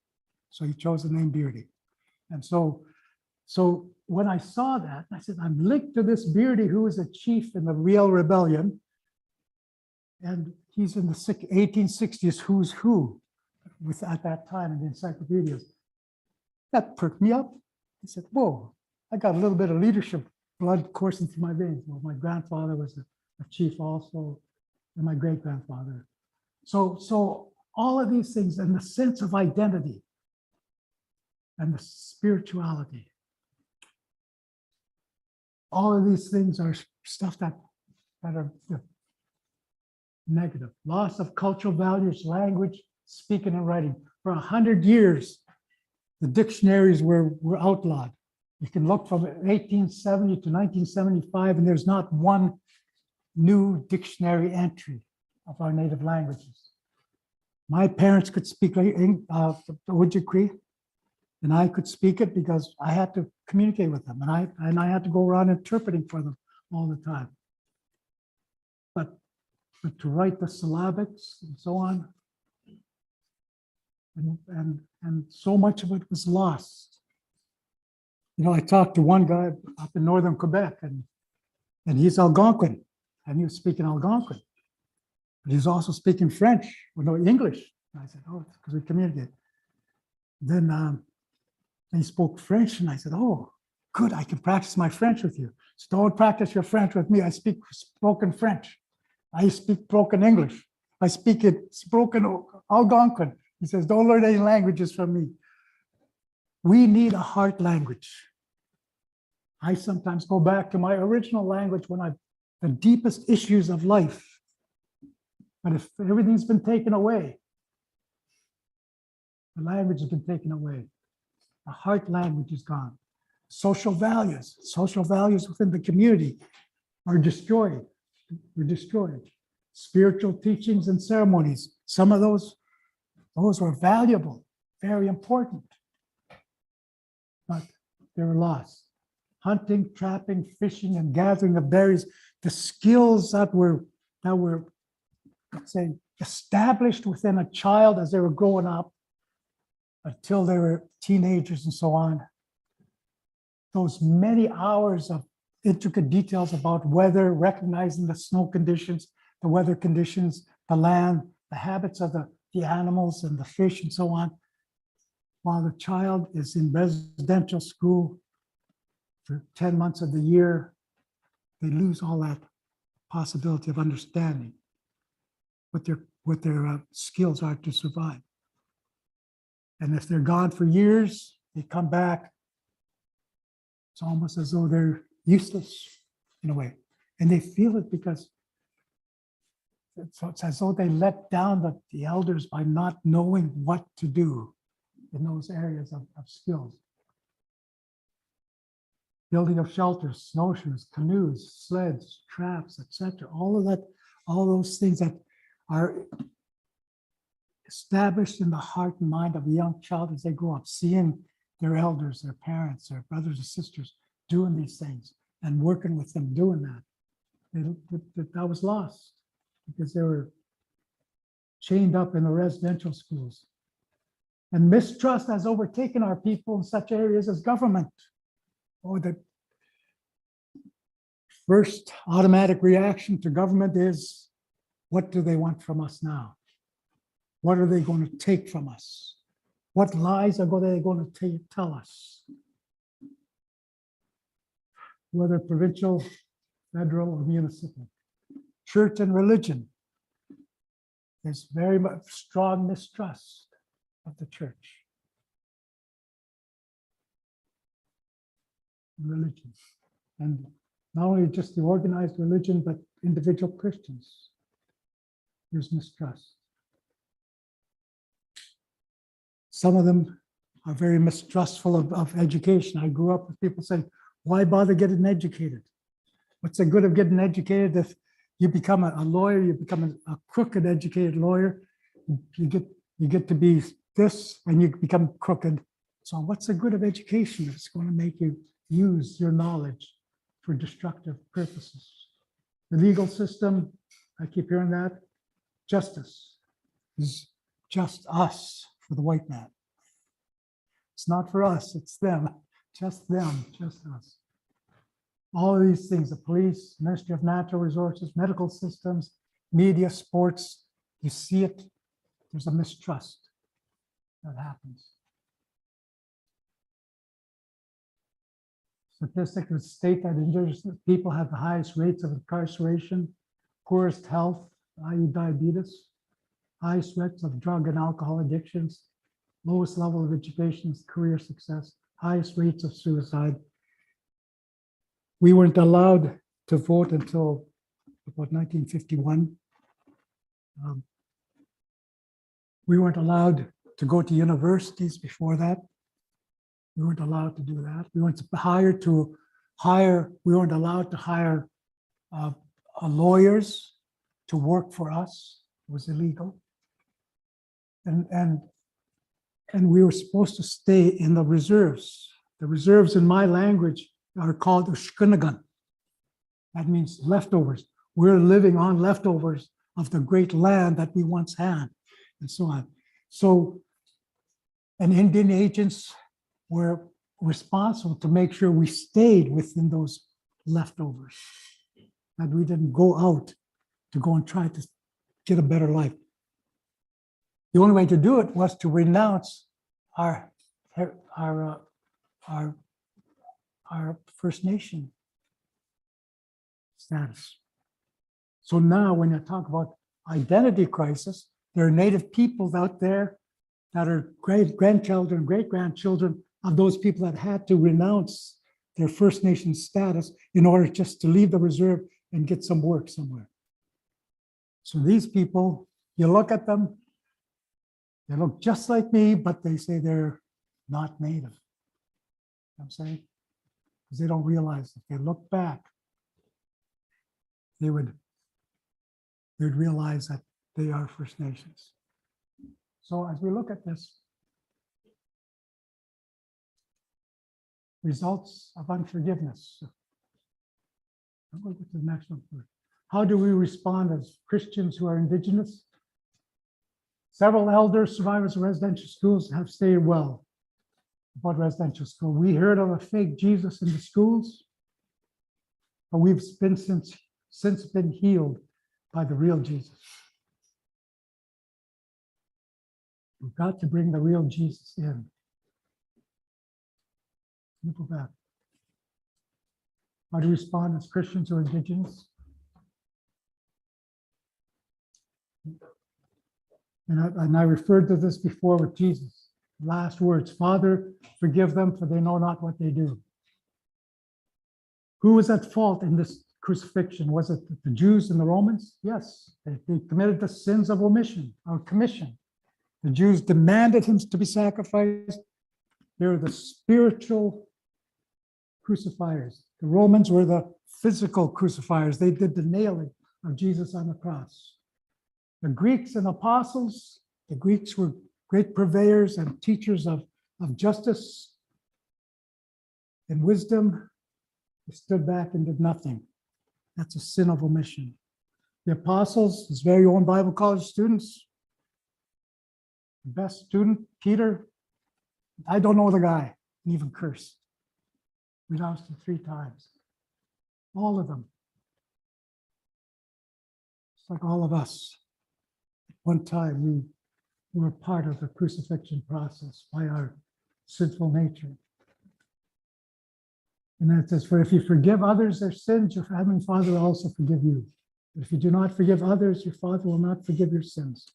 So he chose the name Beardy. And so when I saw that, I said, I'm linked to this Beardy who was a chief in the Riel Rebellion. And he's in the 1860s, who's who with at that time in the encyclopedias. That perked me up. I said, whoa, I got a little bit of leadership blood coursing through my veins. Well, my grandfather was a chief also, and my great-grandfather. So all of these things and the sense of identity and the spirituality, all of these things are stuff that are negative. Loss of cultural values, language, speaking and writing. For 100 years, the dictionaries were outlawed. You can look from 1870 to 1975, and there's not one new dictionary entry of our native languages. My parents could speak Ojibwe, and I could speak it because I had to communicate with them, and I had to go around interpreting for them all the time. But to write the syllabics and so on, and so much of it was lost. You know, I talked to one guy up in northern Quebec, and he's Algonquin, and he was speaking Algonquin. But he's also speaking French, or no, English. And I said, oh, it's because we communicate. Then he spoke French, and I said, oh, good, I can practice my French with you. So don't practice your French with me. I speak spoken French. I speak broken English. I speak it spoken Algonquin. He says, don't learn any languages from me. We need a heart language. I sometimes go back to my original language when the deepest issues of life. But if everything's been taken away, the language has been taken away. The heart language is gone. Social values within the community are destroyed. Were destroyed. Spiritual teachings and ceremonies, some of those were valuable, very important, but they were lost. Hunting, trapping, fishing, and gathering of berries, the skills that were, let's say, established within a child as they were growing up until they were teenagers and so on. Those many hours of intricate details about weather, recognizing the snow conditions, the weather conditions, the land, the habits of the animals and the fish and so on. While the child is in residential school for 10 months of the year, they lose all that possibility of understanding what their skills are to survive. And if they're gone for years, they come back, it's almost as though they're useless in a way. And they feel it because it's as though they let down the elders by not knowing what to do in those areas of skills. Building of shelters, snowshoes, canoes, sleds, traps, etc. All of that, all those things that are established in the heart and mind of a young child as they grow up, seeing their elders, their parents, their brothers and sisters doing these things and working with them doing that. That was lost because they were chained up in the residential schools. And mistrust has overtaken our people in such areas as government. Oh, that first automatic reaction to government is, what do they want from us now? What are they going to take from us? What lies are they going to tell us? Whether provincial, federal, or municipal. Church and religion. There's very much strong mistrust of the church. Religion. And not only just the organized religion, but individual Christians. There's mistrust. Some of them are very mistrustful of education. I grew up with people saying, why bother getting educated? What's the good of getting educated if you become a lawyer, you become a crooked educated lawyer, you get to be this and you become crooked. So what's the good of education if it's going to make you use your knowledge for destructive purposes? The legal system, I keep hearing that, justice is just us for the white man. It's not for us, it's them, just us. All of these things, the police, Ministry of Natural Resources, medical systems, media, sports, you see it, there's a mistrust that happens. Statistics state that indigenous people have the highest rates of incarceration, poorest health, i.e. diabetes, highest rates of drug and alcohol addictions, lowest level of education, career success, highest rates of suicide. We weren't allowed to vote until about 1951. We weren't allowed to go to universities before that. We weren't allowed to do that. We weren't allowed to hire lawyers to work for us. It was illegal. And we were supposed to stay in the reserves. The reserves in my language are called ushkunagan. That means leftovers. We're living on leftovers of the great land that we once had, and so on. So, and Indian agents were responsible to make sure we stayed within those leftovers, that we didn't go out to go and try to get a better life. The only way to do it was to renounce our First Nation status. So now when you talk about identity crisis, there are Native peoples out there that are great-grandchildren, great-grandchildren of those people that had to renounce their First Nation status in order just to leave the reserve and get some work somewhere. So these people, you look at them, they look just like me, but they say they're not Native. You know what I'm saying? Because they don't realize if they look back, they'd realize that they are First Nations. So as we look at this, results of unforgiveness. I'll go to the next one. How do we respond as Christians who are Indigenous? Several elders, survivors of residential schools have stated well about residential school. We heard of a fake Jesus in the schools, but we've been since been healed by the real Jesus. We've got to bring the real Jesus in. Look at that. How do we respond as Christians who are Indigenous? And I referred to this before with Jesus. Last words, Father, forgive them, for they know not what they do. Who was at fault in this crucifixion? Was it the Jews and the Romans? Yes, they committed the sins of omission or commission. The Jews demanded him to be sacrificed. They were the spiritual crucifiers. The Romans were the physical crucifiers. They did the nailing of Jesus on the cross. The Greeks and apostles, the Greeks were great purveyors and teachers of justice and wisdom. They stood back and did nothing. That's a sin of omission. The apostles, his very own Bible college students, the best student, Peter, I don't know the guy, and even cursed. Renounced him 3 times. All of them It's like all of us. At one time, we were part of the crucifixion process by our sinful nature. And then it says, for if you forgive others their sins, your heavenly Father will also forgive you. But if you do not forgive others, your Father will not forgive your sins.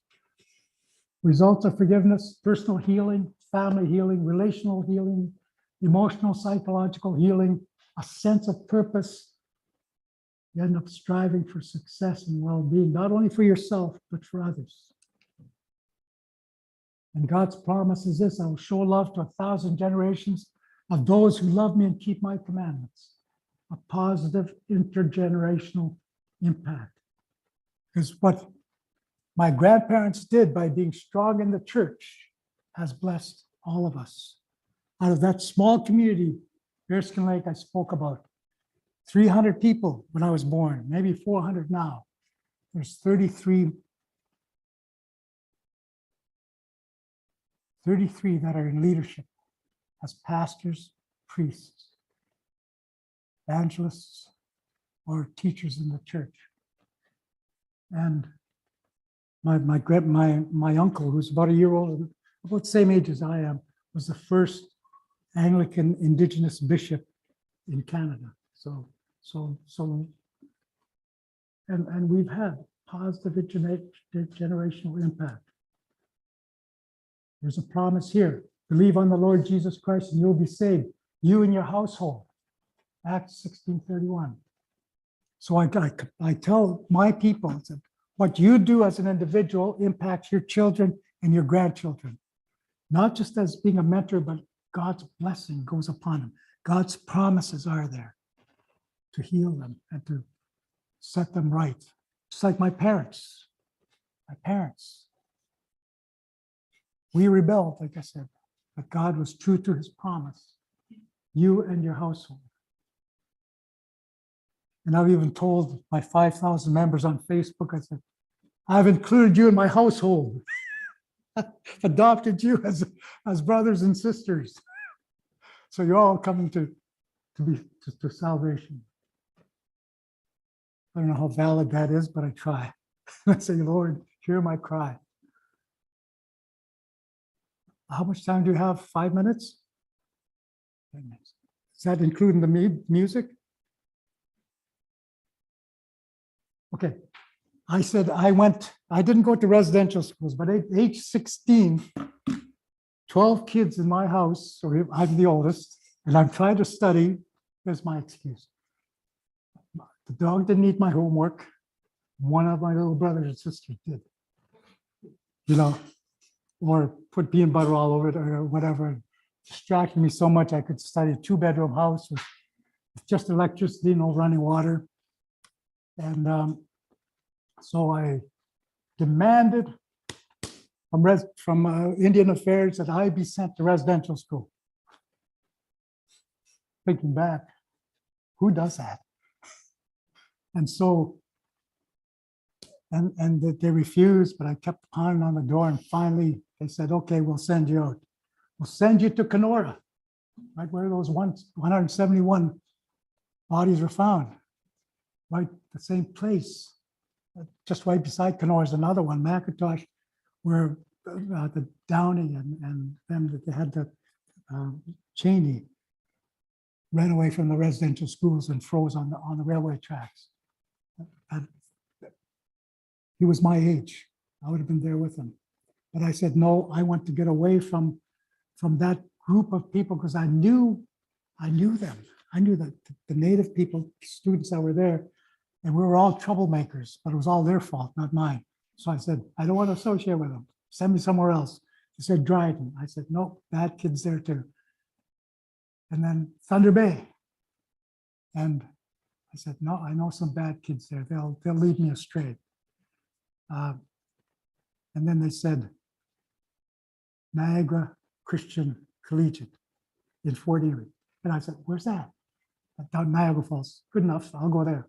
Results of forgiveness: personal healing, family healing, relational healing, emotional, psychological healing, a sense of purpose. You end up striving for success and well-being, not only for yourself, but for others. And God's promise is this: I will show love to 1,000 generations of those who love me and keep my commandments. A positive intergenerational impact. Because what my grandparents did by being strong in the church has blessed all of us. Out of that small community, Bearskin Lake, I spoke about, 300 people when I was born, maybe 400 now. There's 33 that are in leadership as pastors, priests, evangelists, or teachers in the church. And my uncle, who's about a year older, about the same age as I am, was the first Anglican Indigenous bishop in Canada. And we've had positive generational impact. There's a promise here: believe on the Lord Jesus Christ and you'll be saved, you and your household. Acts 16:31. So I tell my people that what you do as an individual impacts your children and your grandchildren, not just as being a mentor, but God's blessing goes upon them. God's promises are there to heal them and to set them right. Just like my parents. We rebelled, like I said, but God was true to his promise. You and your household. And I've even told my 5,000 members on Facebook, I said, I've included you in my household. Adopted you as brothers and sisters. So you're all coming to salvation. I don't know how valid that is, but I try. I say, Lord, hear my cry. How much time do you have? 5 minutes? 5 minutes. Is that including the music? Okay. I said I didn't go to residential schools, but at age 16, 12 kids in my house, so I'm the oldest, and I'm trying to study. Here's my excuse. The dog didn't eat my homework. One of my little brothers and sisters did. Or put peanut butter all over it or whatever. Distracted me so much I could study a 2-bedroom house with just electricity, no running water. And so I demanded from Indian Affairs that I be sent to residential school. Thinking back, who does that? And so, and they refused, but I kept pounding on the door, and finally they said, okay, we'll send you out. We'll send you to Kenora, right where those 171 bodies were found, right, the same place. Just right beside Kenora is another one, McIntosh, where the Downey and them that they had the Cheena ran away from the residential schools and froze on the railway tracks. He was my age. I would have been there with him. But I said, no, I want to get away from that group of people because I knew them. I knew that the native people, students that were there, and we were all troublemakers, but it was all their fault, not mine. So I said, I don't want to associate with them. Send me somewhere else. He said, Dryden. I said, no, bad kids there too. And then Thunder Bay. And I said, no, I know some bad kids there. They'll lead me astray. And then they said, Niagara Christian Collegiate in Fort Erie. And I said, where's that? Down Niagara Falls. Good enough, I'll go there.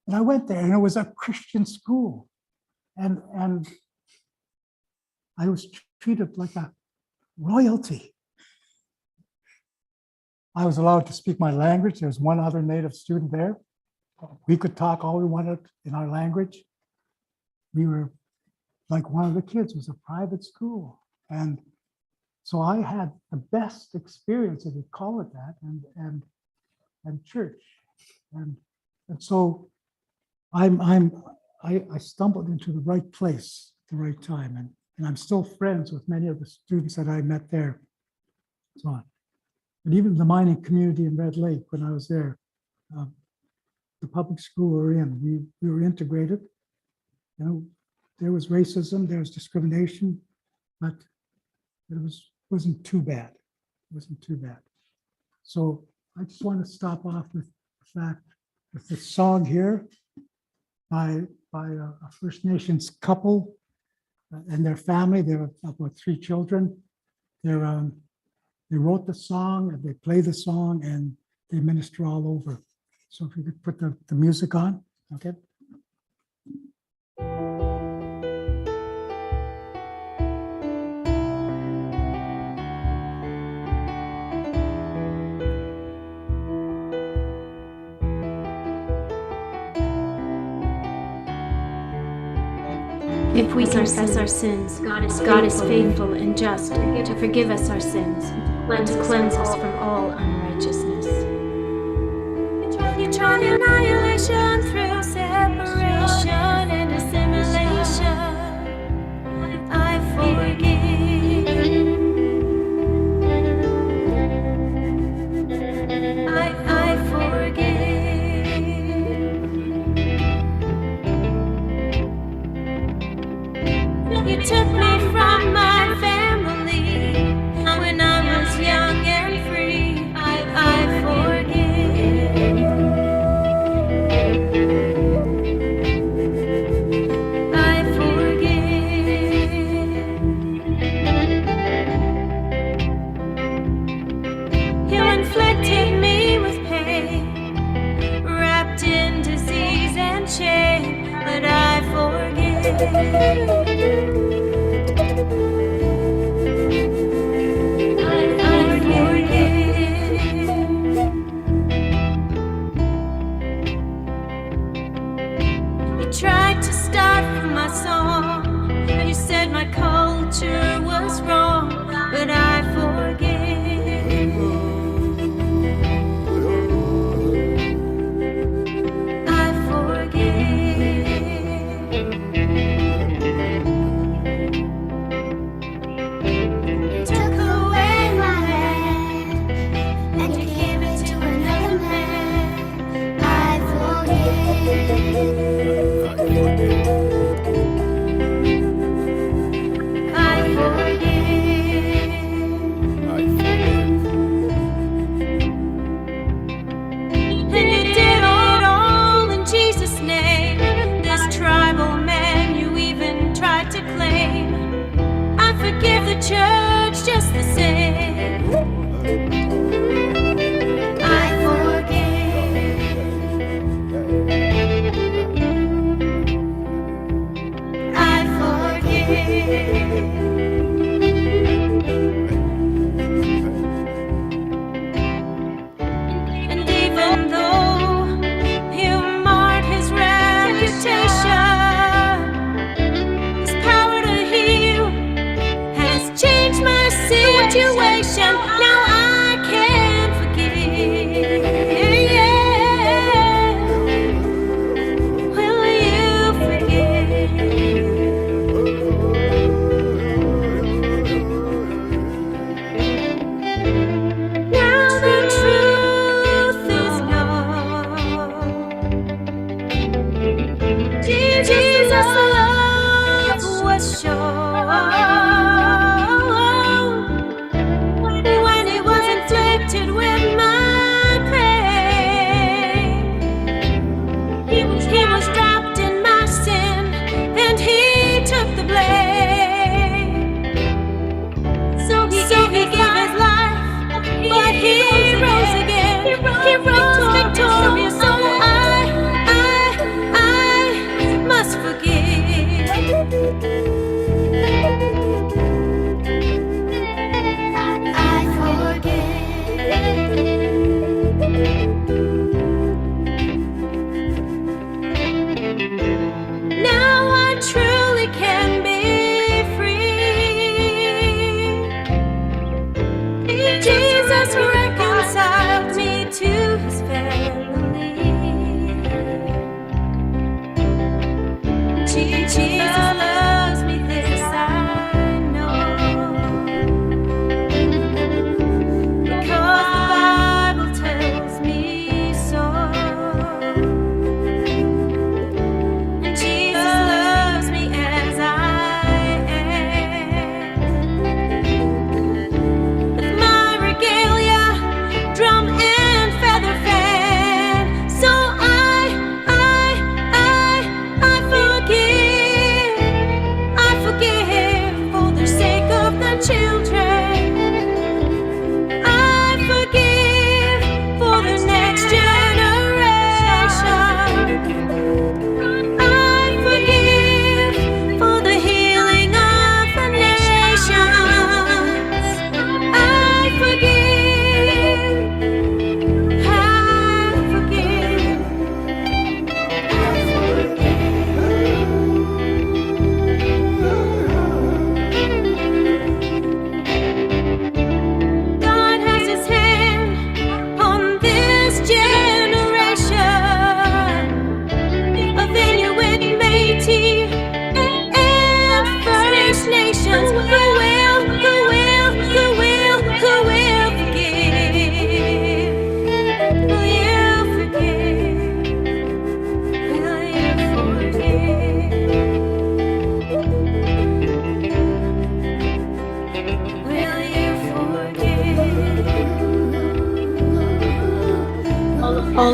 And I went there, and it was a Christian school. And I was treated like a royalty. I was allowed to speak my language. There was one other native student there. We could talk all we wanted in our language. we were, like one of the kids was a private school. And so I had the best experience, if you call it that, and church. And so I stumbled into the right place at the right time. And I'm still friends with many of the students that I met there. So on. And even the mining community in Red Lake, when I was there, the public school we were in, we were integrated. You know, there was racism, there was discrimination, but it wasn't too bad. It wasn't too bad. So I just want to stop off with the fact, with this song here by a First Nations couple and their family. They were about 3 children. They wrote the song, and they play the song, and they minister all over. So if you could put the music on, okay? If we confess our sins, God is faithful and just to forgive us our sins and to cleanse us from all unrighteousness. You tried annihilation through separation and assimilation. I forgive. I forgive. You took me from my family when I was young and free. I forgive. I forgive. You inflicted me with pain, wrapped in disease and shame, but I forgive. Tried to start from my song. You said my culture was wrong, but I forgive. I forgive. You took away my land and you gave it to another man. I forgive.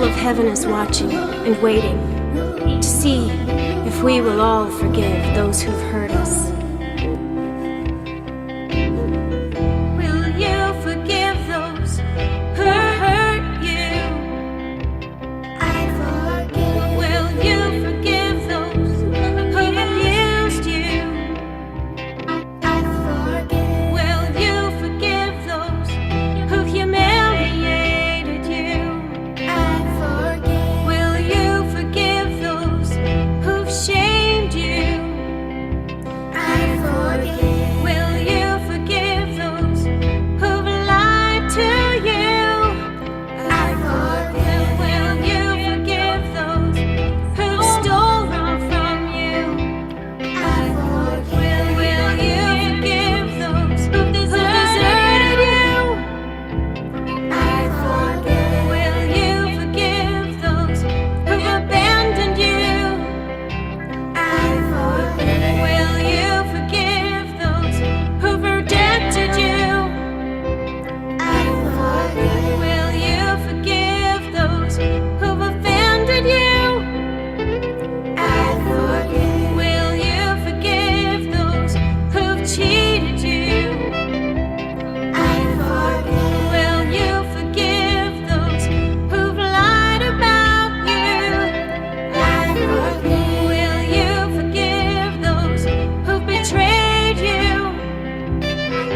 All of heaven is watching and waiting to see if we will all forgive those who've hurt us. Will you forgive those who hurt you? I forgive. Will you forgive those who've abused you? I forgive. Will you forgive those who've humiliated you? I forgive. Will you forgive those who've shamed you? I forgive. Will you forgive those who've lied to you? I forgive. Will you forgive those who've stolen from you? I forgive. Will you forgive those who've deserted you? I forgive. Will you forgive those who've abandoned you? I forgive. Will you forgive those who've rejected you? I forgive. Will you forgive those who've offended you? I forgive. Will you forgive those who've cheated you? I forgive. Will you forgive those who've lied about you? I forgive. Will you forgive those who've betrayed you?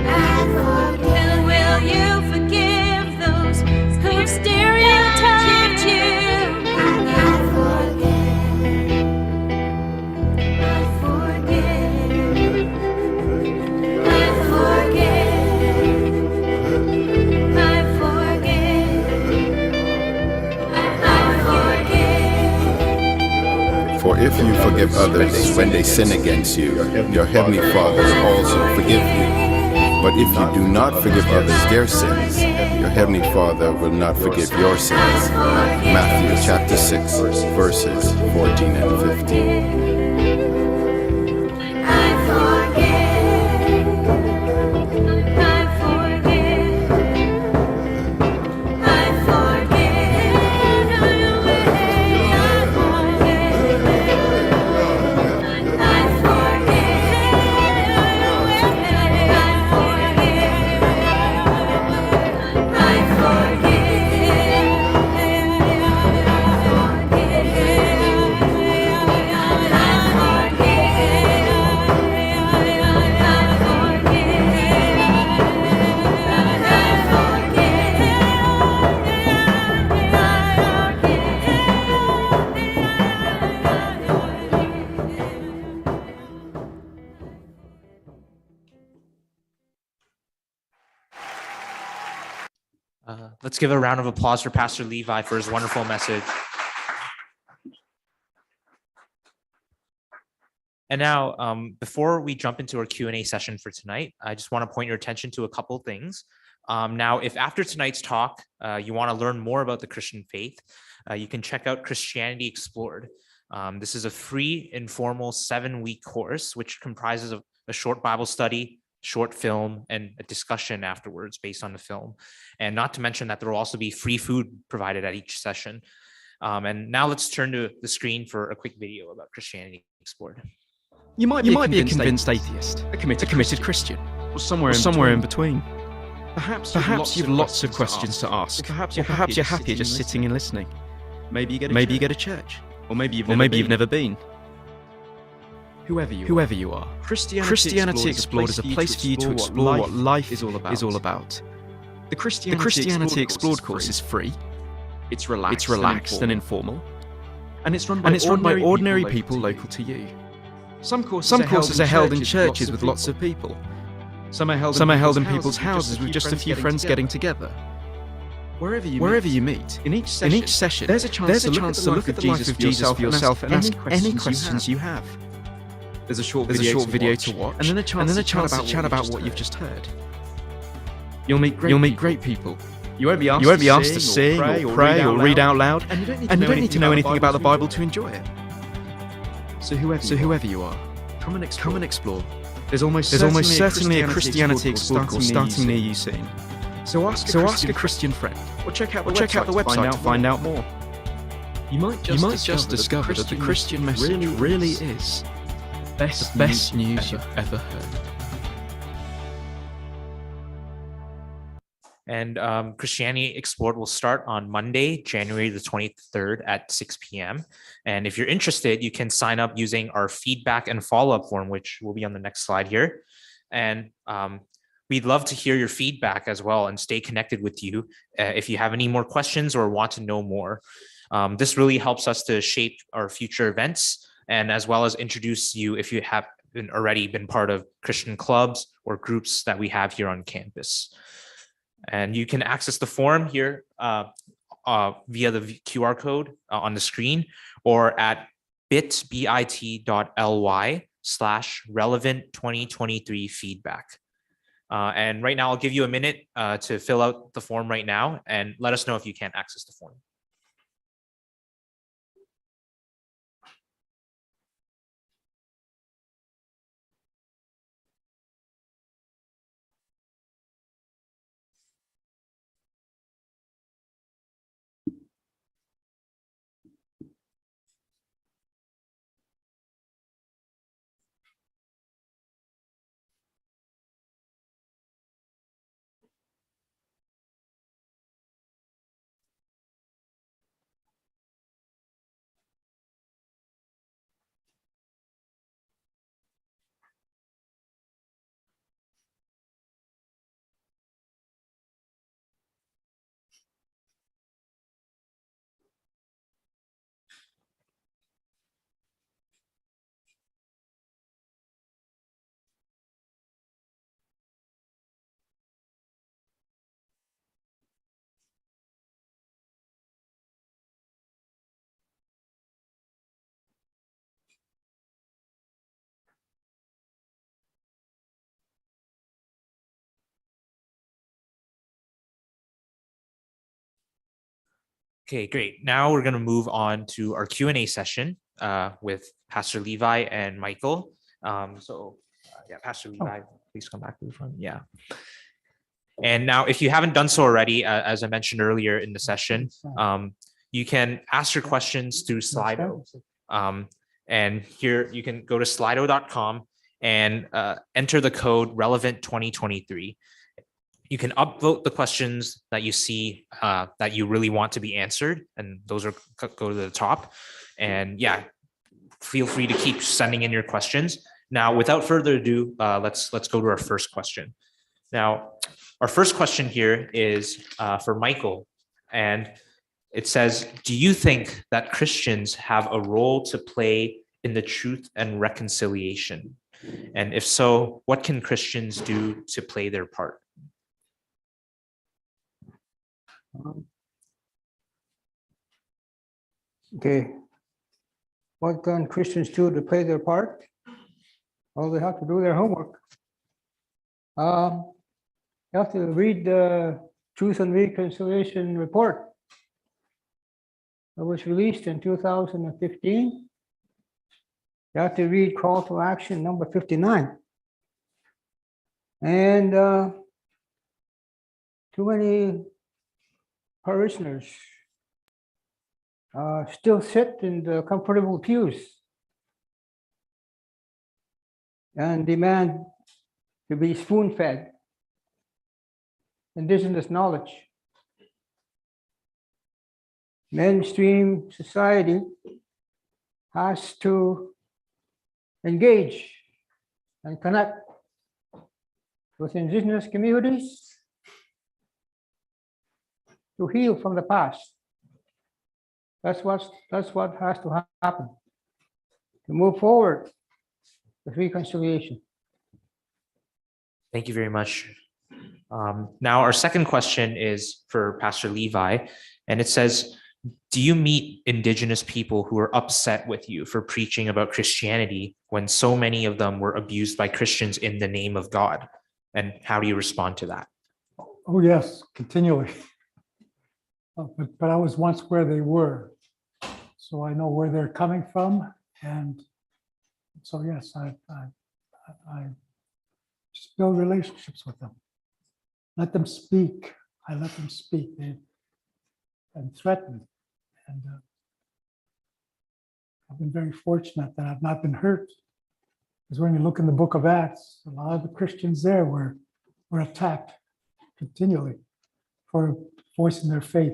I forgive. Will you forgive those who've stereotyped you? I forgive. I forgive. I forgive. I forgive. For if you forgive others when they sin against you, your heavenly Father will also forgive you. But if you do not forgive others their sins, your heavenly Father will not forgive your sins. Matthew chapter 6, verses 14 and 15. I forgive. I forgive. I forgive. Let's give a round of applause for Pastor Levi for his wonderful message. And now, before we jump into our Q&A session for tonight, I just want to point your attention to a couple things. Now, if after tonight's talk, you want to learn more about the Christian faith, you can check out Christianity Explored. This is a free, informal 7-week course, which comprises of a short Bible study, short film, and a discussion afterwards based on the film. And not to mention that there will also be free food provided at each session. And now let's turn to the screen for a quick video about Christianity Explored. You might be a convinced atheist, a committed Christian, or somewhere in between. Perhaps you've lots of questions to ask, or perhaps you're happier just sitting and listening. Maybe you get a church, or maybe you've never been. Whoever you are, Christianity Explored is a place for you to explore what life is all about. The Christianity Explored course is free, it's relaxed and informal, and it's run by ordinary people local to you. Some courses are held in churches with lots of people. Some are held in people's houses with just a few friends getting together. Wherever you meet, in each session, there's a chance to look at the life of Jesus for yourself and ask any questions you have. There's a short video to watch, and then a chance to chat about what you've just heard. You'll meet great people. You won't be asked to sing or pray or read out loud, and you don't need to know anything about the Bible to enjoy it. So whoever you are, come and explore. There's almost certainly a Christianity Explored course starting near you soon. So ask a Christian friend, or check out the website to find out more. You might just discover that the Christian message really is the best news you've ever heard. And Christianity Explored will start on Monday, January the 23rd at 6 p.m. And if you're interested, you can sign up using our feedback and follow-up form, which will be on the next slide here. And we'd love to hear your feedback as well and stay connected with you if you have any more questions or want to know more. This really helps us to shape our future events and as well as introduce you if you have already been part of Christian clubs or groups that we have here on campus. And you can access the form here via the QR code on the screen or at bit.ly/relevant2023 feedback. And right now, I'll give you a minute to fill out the form right now and let us know if you can't access the form. Okay, great. Now we're going to move on to our Q&A session with Pastor Levi and Michael. Pastor Levi, please come back to the front. Yeah. And now, if you haven't done so already, as I mentioned earlier in the session, you can ask your questions through Slido. And here you can go to slido.com and enter the code relevant2023. You can upvote the questions that you see that you really want to be answered, and those are go to the top. And yeah, feel free to keep sending in your questions. Now, without further ado, let's go to our first question. Now, our first question here is for Michael, and it says, do you think that Christians have a role to play in the truth and reconciliation? And if so, what can Christians do to play their part? Okay. What can Christians do to play their part? Well, they have to do their homework. You have to read the Truth and Reconciliation report that was released in 2015. You have to read Call to Action number 59. And too many parishioners still sit in the comfortable pews and demand to be spoon-fed indigenous knowledge. Mainstream society has to engage and connect with indigenous communities to heal from the past. That's what has to happen to move forward with reconciliation. Thank you very much. Now, our second question is for Pastor Levi, and it says, do you meet Indigenous people who are upset with you for preaching about Christianity when so many of them were abused by Christians in the name of God? And how do you respond to that? Oh, yes, continually. But I was once where they were, so I know where they're coming from, and so yes, I just build relationships with them. Let them speak. I let them speak and threaten, and I've been very fortunate that I've not been hurt. Because when you look in the book of Acts, a lot of the Christians there were attacked continually for voicing their faith.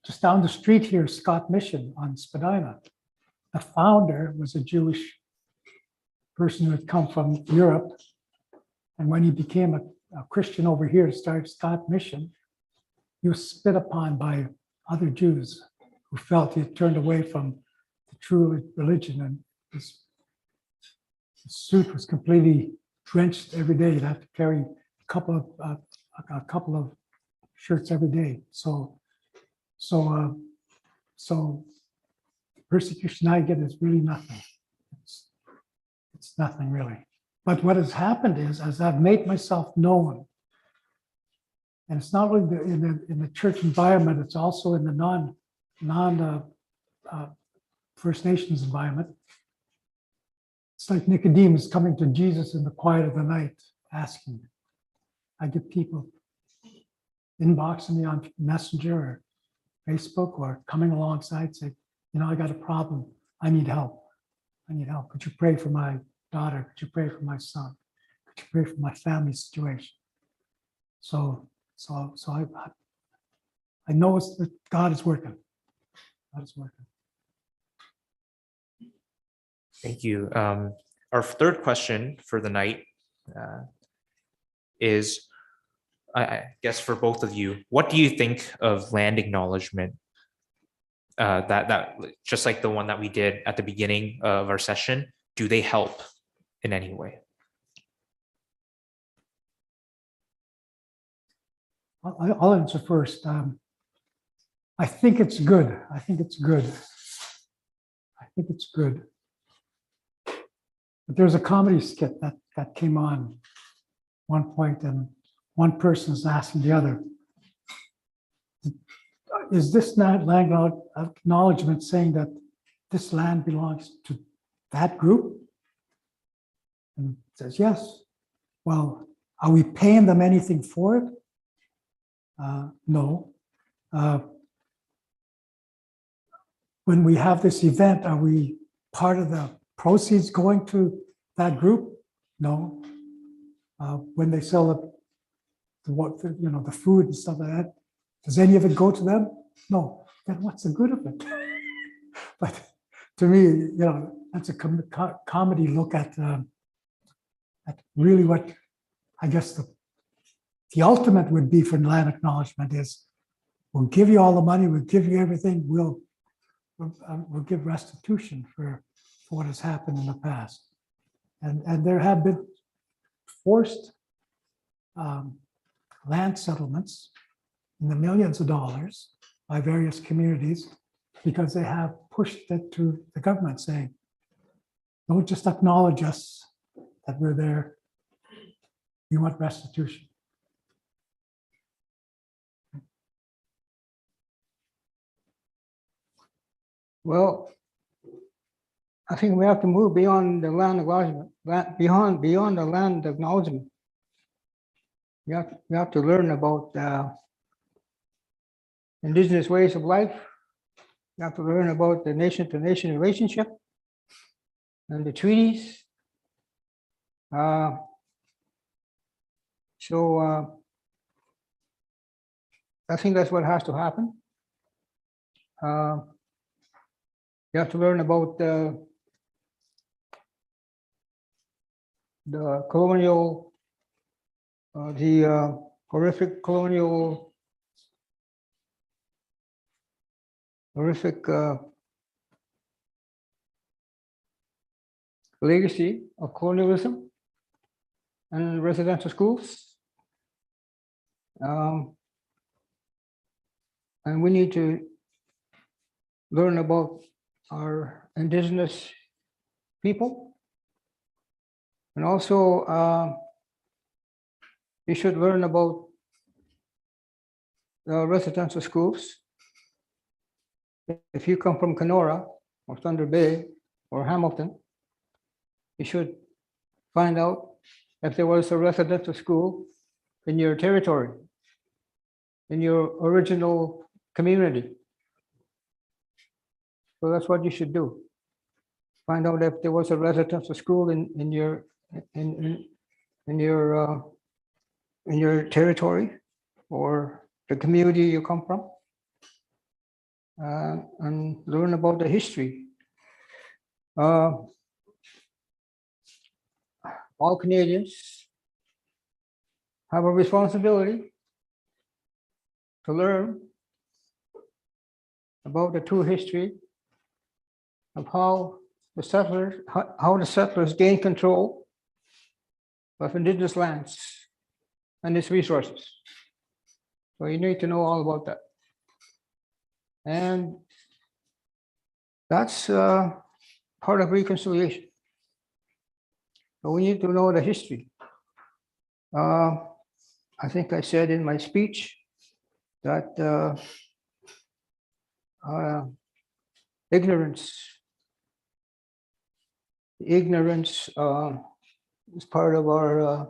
Just down the street here, Scott Mission on Spadina. The founder was a Jewish person who had come from Europe. And when he became a Christian over here to start Scott Mission, he was spit upon by other Jews who felt he had turned away from the true religion, and his suit was completely drenched every day. He'd have to carry a couple of shirts every day. So the persecution I get is really nothing. It's nothing really. But what has happened is, as I've made myself known, and it's not only in the church environment, it's also in the non First Nations environment. It's like Nicodemus coming to Jesus in the quiet of the night, asking. I get people inboxing me on Messenger or Facebook or coming alongside, say, I got a problem. I need help. Could you pray for my daughter? Could you pray for my son? Could you pray for my family situation? So I know that God is working. God is working. Thank you. Our third question for the night is, I guess for both of you, what do you think of land acknowledgement? That just like the one that we did at the beginning of our session, do they help in any way? I'll answer first. I think it's good. But there's a comedy skit that came on one point, and one person is asking the other, is this land acknowledgement saying that this land belongs to that group? And it says, yes. Well, are we paying them anything for it? No. When we have this event, are we part of the proceeds going to that group? No. When they sell the food and stuff like that, does any of it go to them? No. Then what's the good of it? But to me, that's a comedy look at really what I guess the ultimate would be for land acknowledgement is, we'll give you all the money, we'll give you everything, we'll give restitution for what has happened in the past. And there have been forced land settlements in the millions of dollars by various communities because they have pushed it to the government saying, don't just acknowledge us that we're there, we want restitution. Well, I think we have to move beyond the land acknowledgement, beyond the land acknowledgement. We have to learn about indigenous ways of life. We have to learn about the nation-to-nation relationship and the treaties. So I think that's what has to happen. You have to learn about the colonial, the horrific colonial, legacy of colonialism and residential schools. And we need to learn about our indigenous people. And also, you should learn about the residential schools. If you come from Kenora or Thunder Bay or Hamilton, you should find out if there was a residential school in your territory, in your original community. So that's what you should do. find out if there was a residential school in your in in your territory or the community you come from, and learn about the history. All Canadians have a responsibility to learn about the true history of how the settlers gained control of Indigenous lands and its resources. So you need to know all about that. And that's part of reconciliation. So we need to know the history. I think I said in my speech that ignorance is part of our,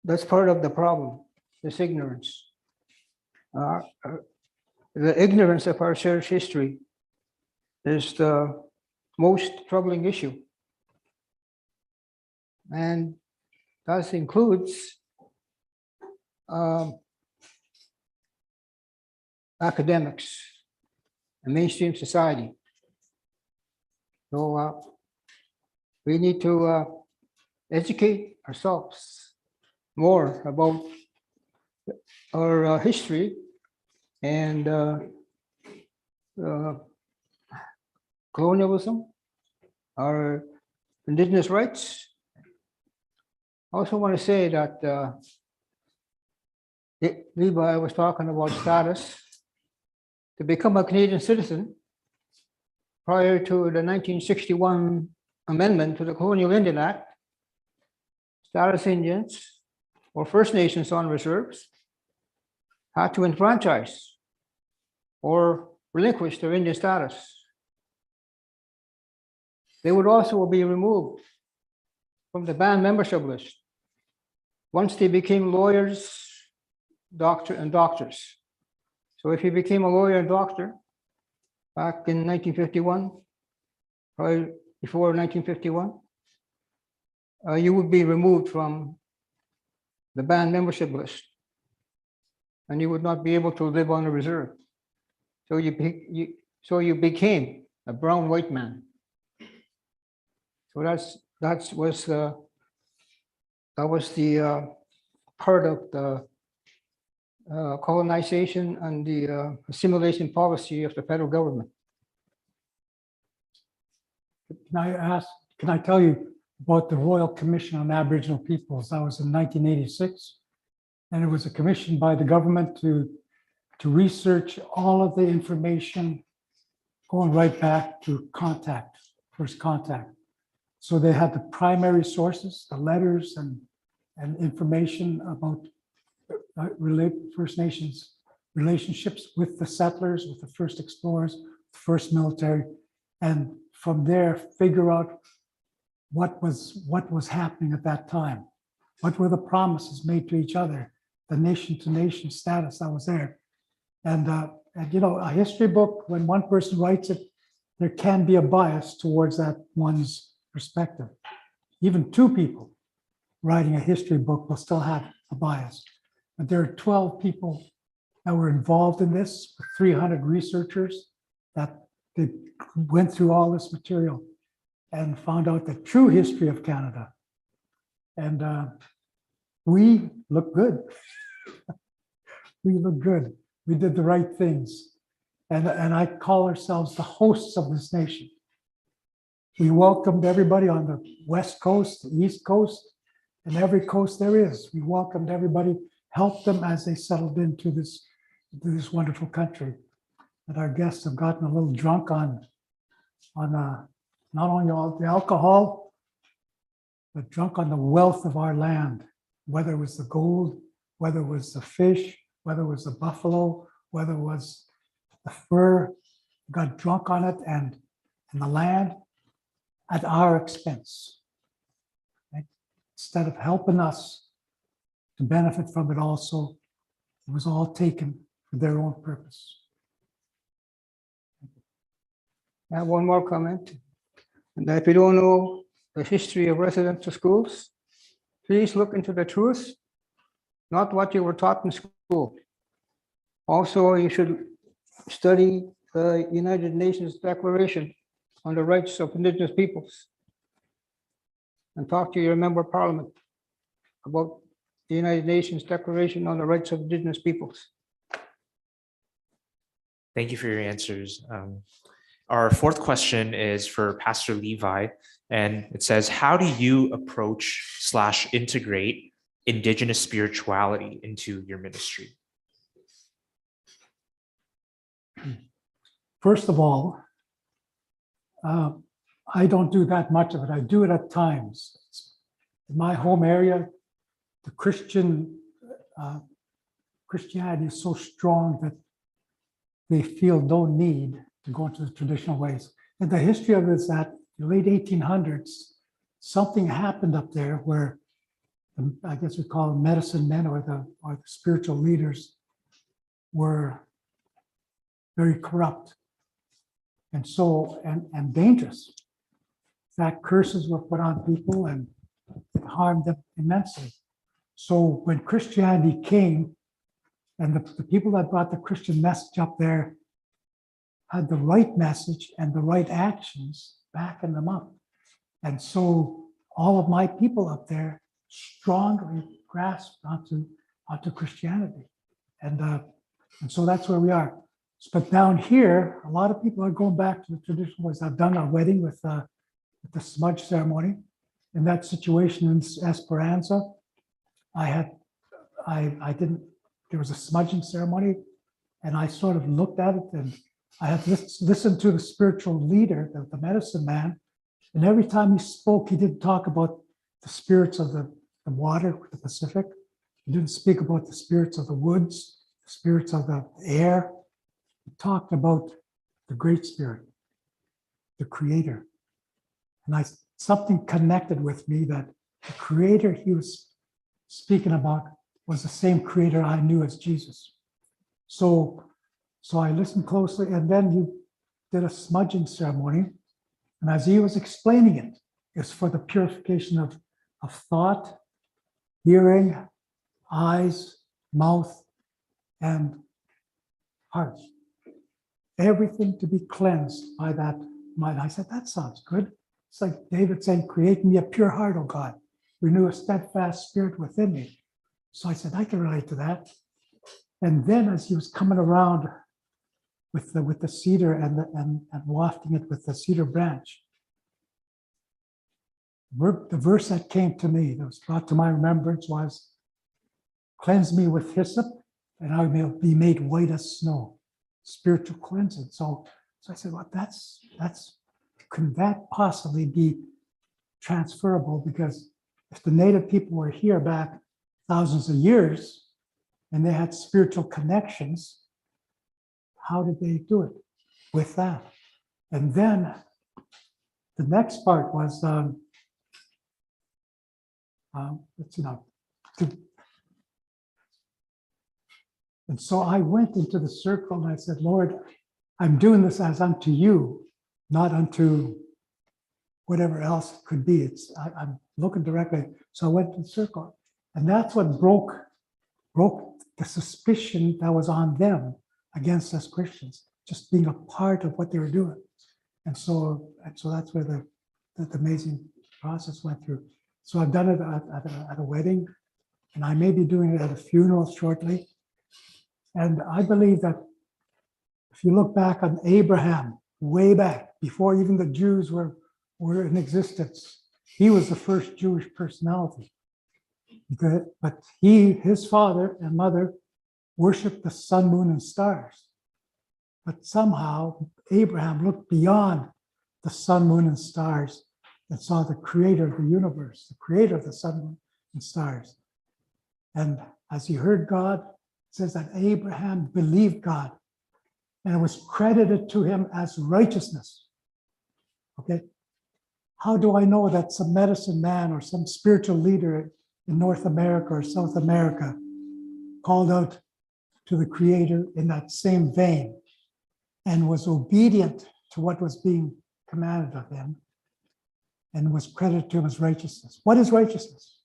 that's part of the problem, this ignorance. The ignorance of our shared history is the most troubling issue. And that includes academics and mainstream society. So we need to educate ourselves more about our history and colonialism, our Indigenous rights. I also want to say that Levi was talking about status. To become a Canadian citizen prior to the 1961 amendment to the Colonial Indian Act, status Indians or First Nations on reserves had to enfranchise or relinquish their Indian status. They would also be removed from the band membership list once they became lawyers, doctors. So if you became a lawyer and doctor back in 1951, probably before 1951, you would be removed from the band membership list, and you would not be able to live on a reserve. So you became a brown white man. So that was the part of the colonization and the assimilation policy of the federal government. Can I tell you about the Royal Commission on Aboriginal Peoples? That was in 1986. And it was a commission by the government to research all of the information going right back to first contact. So they had the primary sources, the letters and information about First Nations relationships with the settlers, with the first explorers, the first military, and from there figure out what was happening at that time. What were the promises made to each other, the nation-to-nation status that was there. And you know, a history book, when one person writes it, there can be a bias towards that one's perspective. Even two people writing a history book will still have a bias. But there are 12 people that were involved in this, 300 researchers that they went through all this material and found out the true history of Canada. And we look good. We look good. We did the right things. And I call ourselves the hosts of this nation. We welcomed everybody on the West Coast, the East Coast, and every coast there is. We welcomed everybody, helped them as they settled into this wonderful country. And our guests have gotten a little drunk on not only all the alcohol, but drunk on the wealth of our land, whether it was the gold, whether it was the fish, whether it was the buffalo, whether it was the fur, got drunk on it and the land at our expense. Right? Instead of helping us to benefit from it also, it was all taken for their own purpose. I have one more comment. And that if you don't know the history of residential schools, please look into the truth, not what you were taught in school. Also, you should study the United Nations Declaration on the Rights of Indigenous Peoples and talk to your member of parliament about the United Nations Declaration on the Rights of Indigenous Peoples. Thank you for your answers. Our fourth question is for Pastor Levi, and it says, how do you approach / integrate Indigenous spirituality into your ministry? First of all, I don't do that much of it. I do it at times. In my home area, the Christianity is so strong that they feel no need to go into the traditional ways. And the history of it is that in the late 1800s, something happened up there where I guess we call them medicine men or the spiritual leaders were very corrupt and so and dangerous. In fact, curses were put on people and it harmed them immensely. So when Christianity came, and the people that brought the Christian message up there had the right message and the right actions backing them up. And so all of my people up there strongly grasped onto Christianity. And so that's where we are. But down here, a lot of people are going back to the traditional ways. I've done a wedding with the smudge ceremony. In that situation in Esperanza, there was a smudging ceremony, and I sort of looked at it, and I had listened to the spiritual leader, the medicine man, and every time he spoke, he didn't talk about the spirits of the water, the Pacific. He didn't speak about the spirits of the woods, the spirits of the air. He talked about the Great Spirit, the Creator. And something connected with me that the Creator he was speaking about was the same Creator I knew as Jesus. So I listened closely, and then he did a smudging ceremony. And as he was explaining it, it's for the purification of thought, hearing, eyes, mouth, and heart. Everything to be cleansed by that mind. I said, that sounds good. It's like David saying, create me a pure heart, O God. Renew a steadfast spirit within me. So I said, I can relate to that. And then as he was coming around with the cedar and wafting it with the cedar branch, the verse that came to me, that was brought to my remembrance was, cleanse me with hyssop and I will be made white as snow. Spiritual cleansing. So I said, well, could that possibly be transferable? Because if the native people were here back thousands of years and they had spiritual connections, how did they do it with that? And then the next part was, and so I went into the circle and I said, Lord, I'm doing this as unto you, not unto whatever else it could be. I'm looking directly. So I went to the circle, and that's what broke the suspicion that was on them against us Christians, just being a part of what they were doing. And so that's where the amazing process went through. So I've done it at a wedding, and I may be doing it at a funeral shortly. And I believe that if you look back on Abraham, way back, before even the Jews were in existence, he was the first Jewish personality. But his father and mother worshiped the sun, moon, and stars. But somehow Abraham looked beyond the sun, moon, and stars and saw the creator of the universe, the creator of the sun, moon, and stars. And as he heard God, it says that Abraham believed God, and it was credited to him as righteousness. Okay? How do I know that some medicine man or some spiritual leader in North America or South America called out to the Creator in that same vein and was obedient to what was being commanded of him and was credited to him as righteousness. What is righteousness?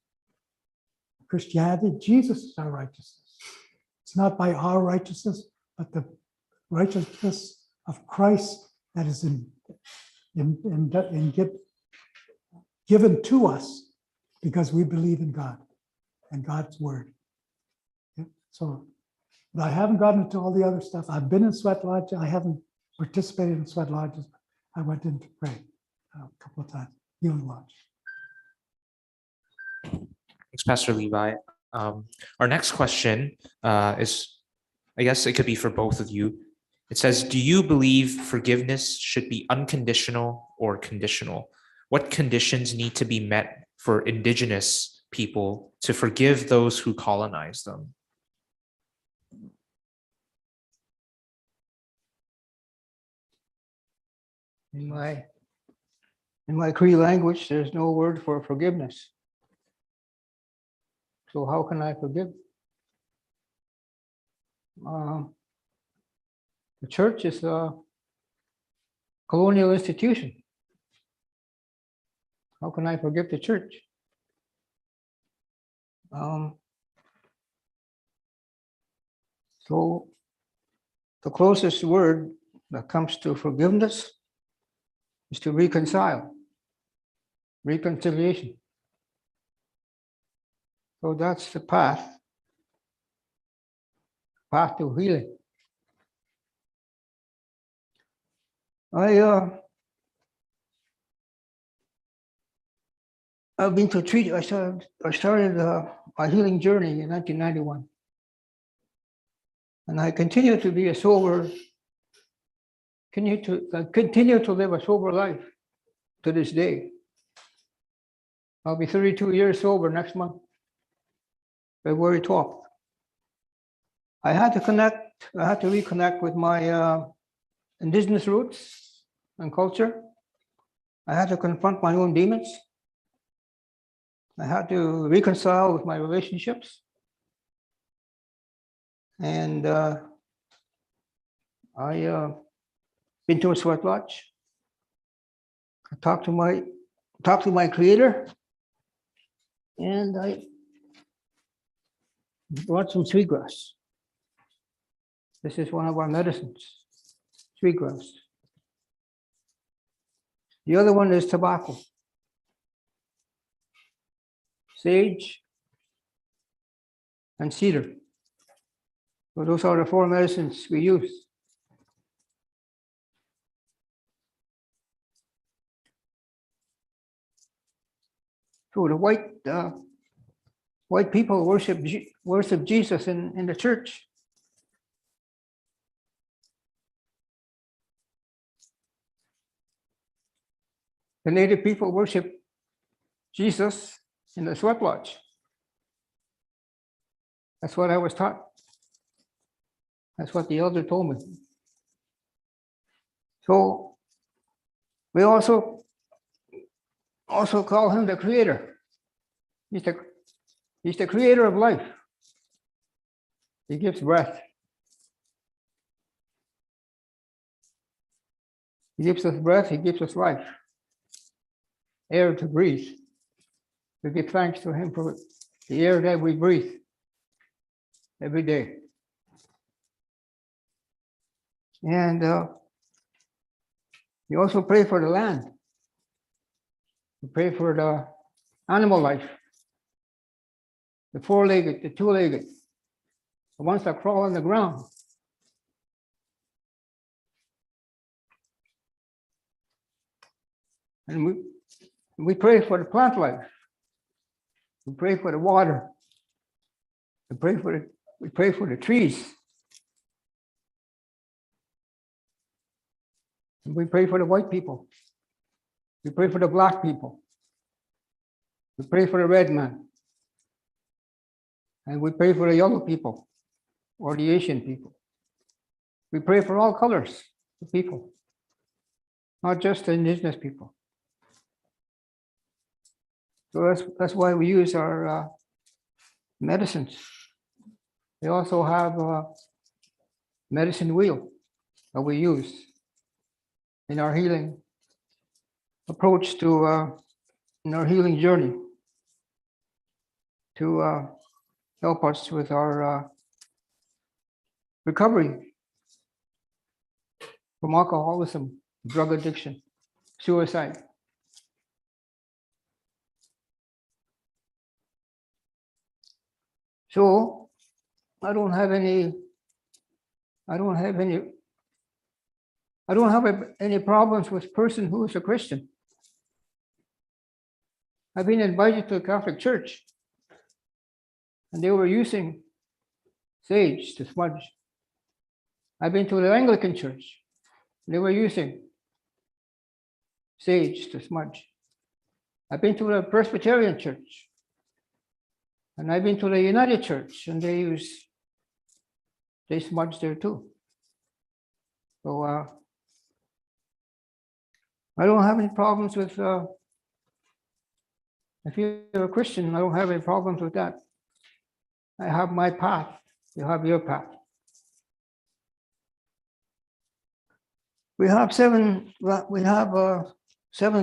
Christianity, Jesus is our righteousness. It's not by our righteousness, but the righteousness of Christ that is given to us because we believe in God and God's word. Yeah, so, but I haven't gotten into all the other stuff. I've been in sweat lodge. I haven't participated in sweat lodges. I went in to pray a couple of times, healing lodge. Thanks, Pastor Levi. Our next question is, I guess it could be for both of you. It says, do you believe forgiveness should be unconditional or conditional? What conditions need to be met for Indigenous people to forgive those who colonize them? In my Cree language, there's no word for forgiveness. So how can I forgive? The church is a colonial institution. How can I forgive the church? So the closest word that comes to forgiveness is to reconcile, reconciliation. So that's the path to healing. I've been to treat. I started a healing journey in 1991, and I continue to be a sober. Continue to live a sober life to this day. I'll be 32 years sober next month, February 12th. I had to reconnect with my Indigenous roots and culture. I had to confront my own demons. I had to reconcile with my relationships. And I been to a sweat lodge. I talked to my creator, and I brought some sweetgrass. This is one of our medicines, sweetgrass. The other one is tobacco, sage, and cedar. So those are the 4 medicines we use. So the white people worship Jesus in the church. The native people worship Jesus in the sweat lodge. That's what I was taught. That's what the elder told me. So we also call him the creator. He's the creator of life. He gives breath. He gives us breath, he gives us life. Air to breathe. We give thanks to him for the air that we breathe every day. And you also pray for the land. You pray for the animal life, the 4-legged, the 2-legged, the ones that crawl on the ground. And we pray for the plant life. We pray for the water. We pray for the trees. And we pray for the white people. We pray for the black people. We pray for the red man. And we pray for the yellow people or the Asian people. We pray for all colors of people, not just the Indigenous people. So that's why we use our medicines. We also have a medicine wheel that we use. in our healing approach to in our healing journey to help us with our recovery from alcoholism, drug addiction, suicide. So I don't have any problems with person who is a Christian. I've been invited to a Catholic church and they were using sage to smudge. I've been to the Anglican church. They were using sage to smudge. I've been to the Presbyterian church. And I've been to the United Church and they smudge there too. So I don't have any problems with, if you're a Christian, I don't have any problems with that. I have my path, you have your path. We have seven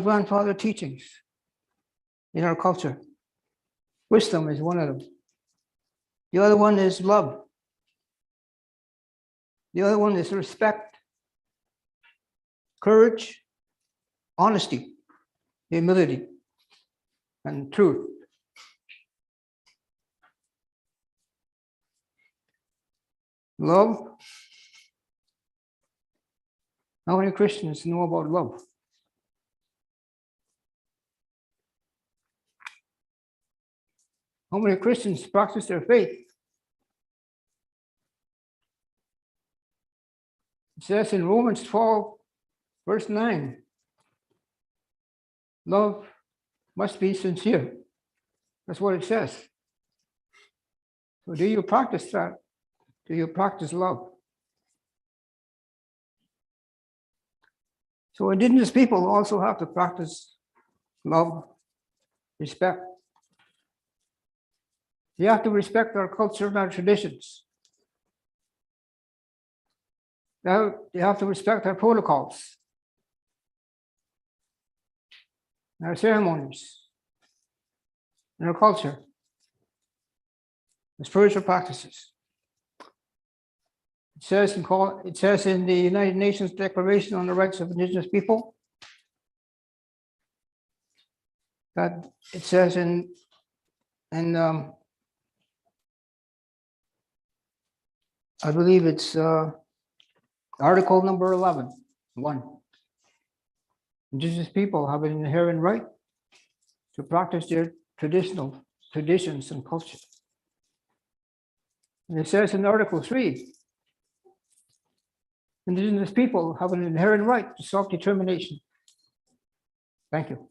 grandfather teachings in our culture. Wisdom is one of them. The other one is love. The other one is respect, courage, honesty, humility, and truth. Love. How many Christians know about love? How many Christians practice their faith? It says in Romans 12, verse 9, love must be sincere. That's what it says. So do you practice that? Do you practice love? So Indigenous people also have to practice love, respect. You have to respect our culture and our traditions. Now you have to respect our protocols, our ceremonies, and our culture, the spiritual practices. It says in the United Nations Declaration on the Rights of Indigenous People that it says in I believe it's article number 11, 1. Indigenous people have an inherent right to practice their traditional traditions and culture. And it says in article 3, Indigenous people have an inherent right to self-determination. Thank you.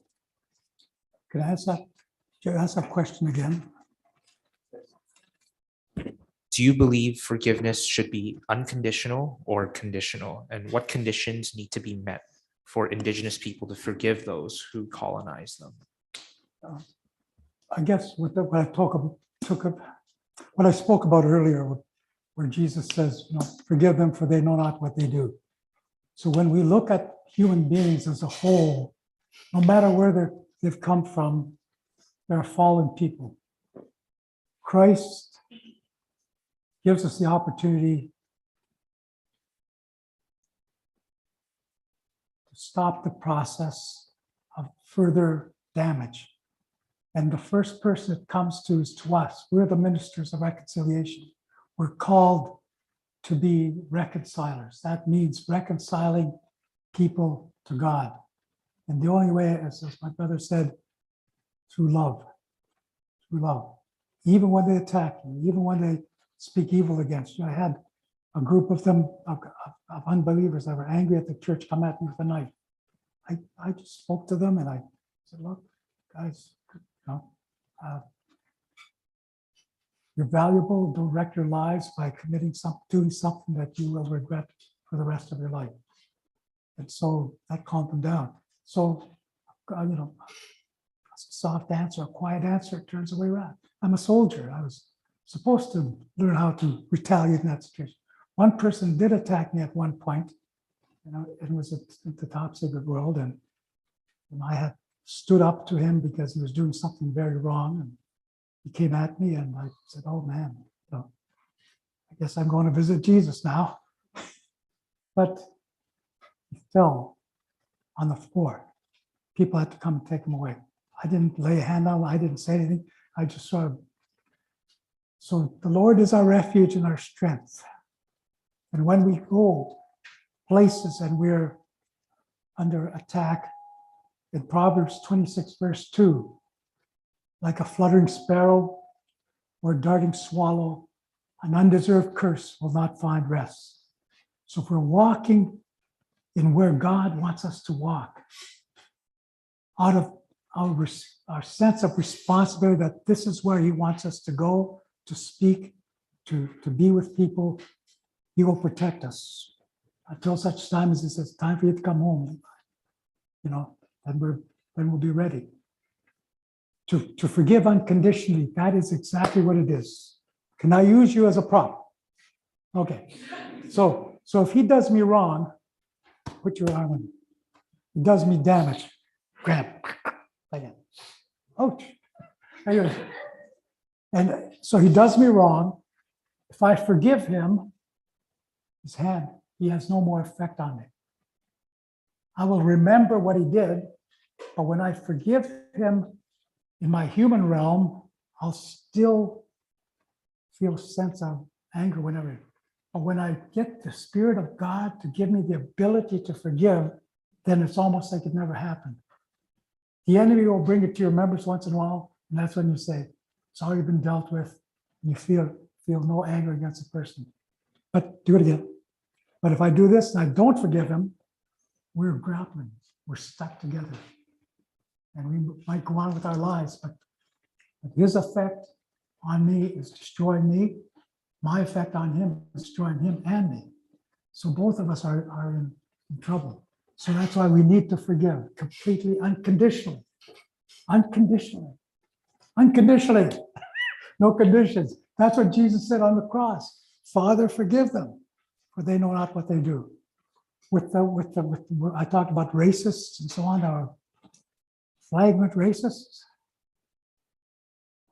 Can I ask that question again? Do you believe forgiveness should be unconditional or conditional? And what conditions need to be met for Indigenous people to forgive those who colonize them? I guess what I spoke about earlier, where Jesus says, forgive them for they know not what they do. So when we look at human beings as a whole, no matter where they've come from, they're fallen people. Christ gives us the opportunity to stop the process of further damage. And the first person it comes to is to us. We're the ministers of reconciliation. We're called to be reconcilers. That means reconciling people to God. And the only way, as my brother said, through love. Through love. Even when they attack you, even when they speak evil against you. I had a group of them, of unbelievers that were angry at the church, come at me with a knife. I just spoke to them and I said, look, guys, you're valuable. Don't wreck your lives by doing something that you will regret for the rest of your life. And so that calmed them down. So, a soft answer, a quiet answer turns away wrath. I'm a soldier. I was supposed to learn how to retaliate in that situation. One person did attack me at one point, it was at the top secret world. And I had stood up to him because he was doing something very wrong. And he came at me and I said, oh man, I guess I'm going to visit Jesus now. But he fell on the floor. People had to come and take him away. I didn't lay a hand on him. I didn't say anything. I just saw him. So the Lord is our refuge and our strength. And when we go places and we're under attack, in Proverbs 26, verse 2, like a fluttering sparrow or a darting swallow, an undeserved curse will not find rest. So if we're walking in where God wants us to walk, out of our sense of responsibility that this is where he wants us to go, to speak, to be with people, he will protect us until such time as he says, time for you to come home, and then we'll be ready. To forgive unconditionally, that is exactly what it is. Can I use you as a prop? Okay, so if he does me wrong, put your arm on me. He does me damage, grab, again. Ouch. Anyway, and so he does me wrong. If I forgive him, his hand, he has no more effect on me. I will remember what he did, but when I forgive him in my human realm, I'll still feel a sense of anger whenever. But when I get the Spirit of God to give me the ability to forgive, then it's almost like it never happened. The enemy will bring it to your remembrance once in a while, and that's when you say, it's already been dealt with, and you feel no anger against the person. But do it again. But if I do this and I don't forgive him, we're grappling, we're stuck together. And we might go on with our lives, but his effect on me is destroying me. My effect on him is destroying him and me. So both of us are in trouble. So that's why we need to forgive completely, unconditionally. Unconditionally. Unconditionally. No conditions. That's what Jesus said on the cross. Father, forgive them, for they know not what they do. I talked about racists and so on, our flagrant racists.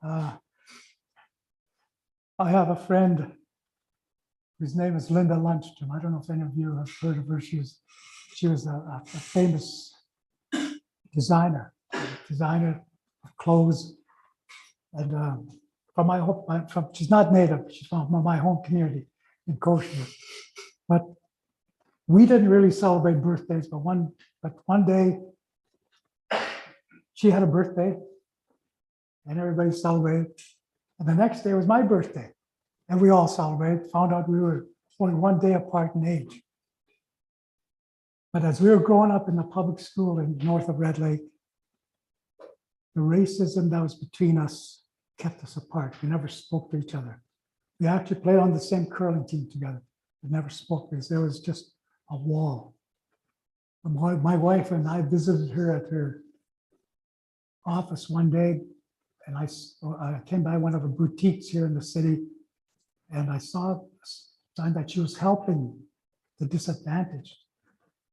I have a friend whose name is Linda Lundstrom. I don't know if any of you have heard of her. She was a famous designer of clothes. And she's not native, she's from my home community in Kosher. But we didn't really celebrate birthdays, but one day she had a birthday and everybody celebrated. And the next day was my birthday. And we all celebrated, found out we were only one day apart in age. But as we were growing up in the public school in north of Red Lake, the racism that was between us kept us apart. We never spoke to each other. We actually played on the same curling team together. We never spoke because there was just a wall. My wife and I visited her at her office one day, and I came by one of her boutiques here in the city, and I saw a sign that she was helping the disadvantaged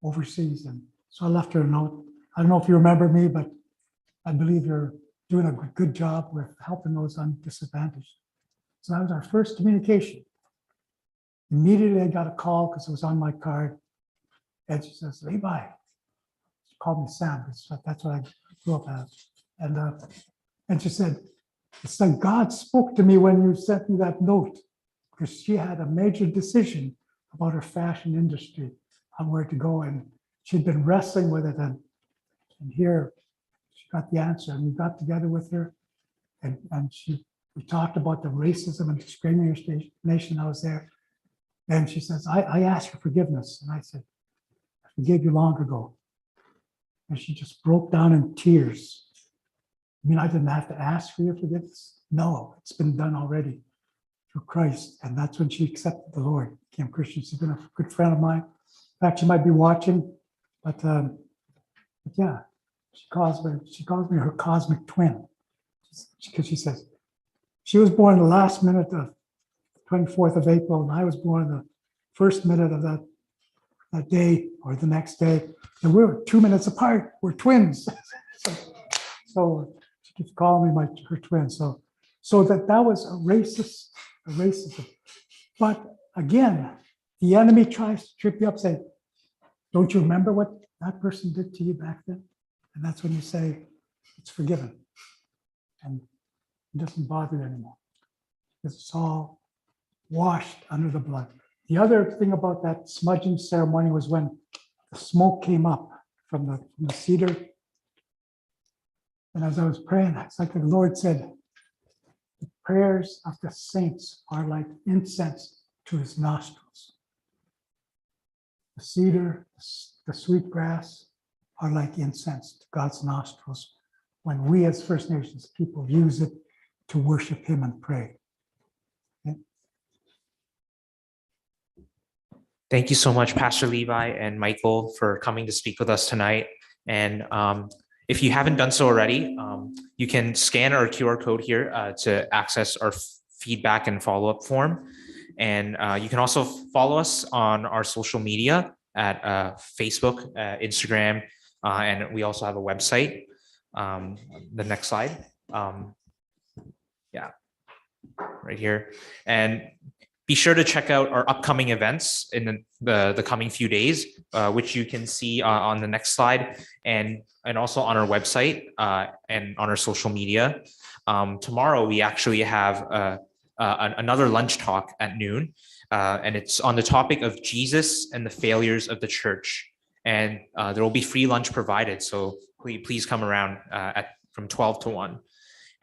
overseas. And so I left her a note. I don't know if you remember me, but I believe you're doing a good job with helping those disadvantaged. So that was our first communication. Immediately I got a call because it was on my card. And she says, Levi. She called me Sam. That's what I grew up as. And she said, it's like God spoke to me when you sent me that note, because she had a major decision about her fashion industry on where to go. And she'd been wrestling with it. And here she got the answer. And we got together with her. And we talked about the racism and discrimination that was there. And she says, I asked for forgiveness. And I said, I forgave you long ago. And she just broke down in tears. I mean, I didn't have to ask for your forgiveness. No, it's been done already through Christ. And that's when she accepted the Lord, became Christian. She's been a good friend of mine. In fact, she might be watching, but yeah, she calls me her cosmic twin, because she says she was born the last minute of 24th of April, and I was born the first minute of that that day or the next day. And we're 2 minutes apart. We're twins. So she keeps calling me her twin. So that was a racism. But again, the enemy tries to trip you up, say, don't you remember what that person did to you back then? And that's when you say, it's forgiven. And it doesn't bother you anymore. It's all washed under the blood. The other thing about that smudging ceremony was when the smoke came up from the cedar. And as I was praying, it's like the Lord said, the prayers of the saints are like incense to his nostrils. The cedar, the sweet grass are like incense to God's nostrils when we as First Nations people use it to worship him and pray. Okay? Thank you so much, Pastor Levi and Michael, for coming to speak with us tonight. And if you haven't done so already, you can scan our QR code here to access our feedback and follow-up form. And you can also follow us on our social media at Facebook, Instagram, and we also have a website. The next slide. Yeah, right here. And be sure to check out our upcoming events in the coming few days, which you can see on the next slide and also on our website and on our social media. Tomorrow, we actually have another lunch talk at noon, and it's on the topic of Jesus and the failures of the church. And there will be free lunch provided, so please come around from 12 to 1.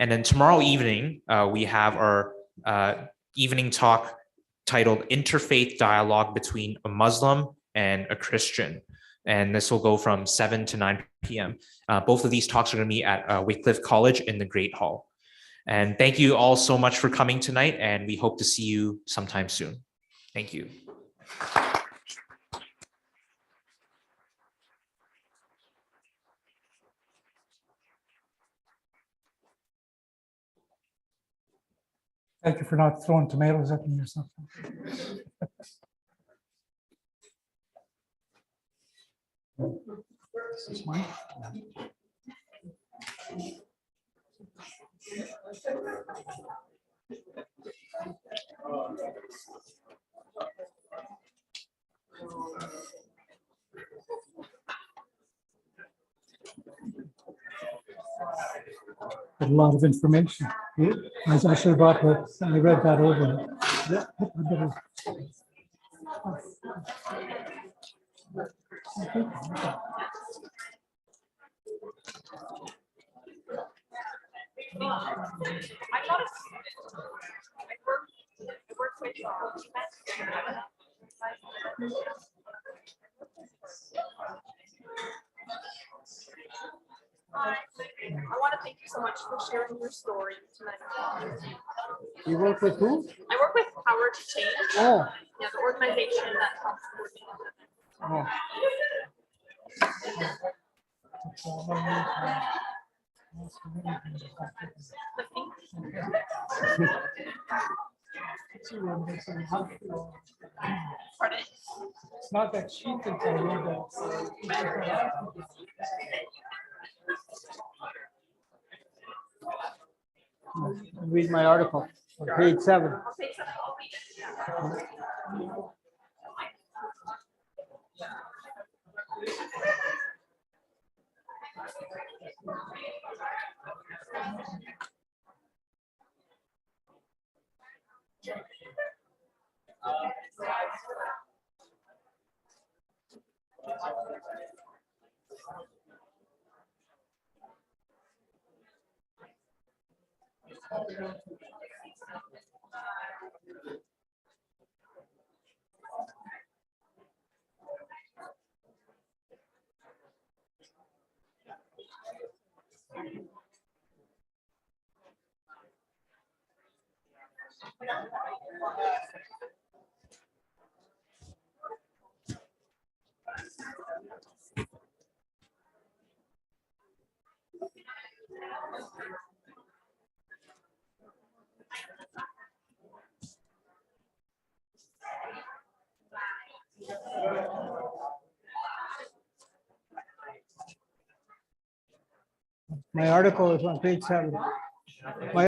And then tomorrow evening, we have our evening talk titled Interfaith Dialogue Between a Muslim and a Christian. And this will go from 7 to 9 p.m. Both of these talks are going to be at Wycliffe College in the Great Hall. And thank you all so much for coming tonight, and we hope to see you sometime soon. Thank you. Thank you for not throwing tomatoes at me or something. This is mine. A lot of information. I should have brought that. I read that over. Yeah, I better. I want to thank you so much for sharing your story tonight. You work with who? I work with Power to Change. Oh, Yeah, the organization that helps coordinate. Pardon? It's not that she thinks I read that. read my article on page 7. I'll say something. I'll read it. My article is on page 7. My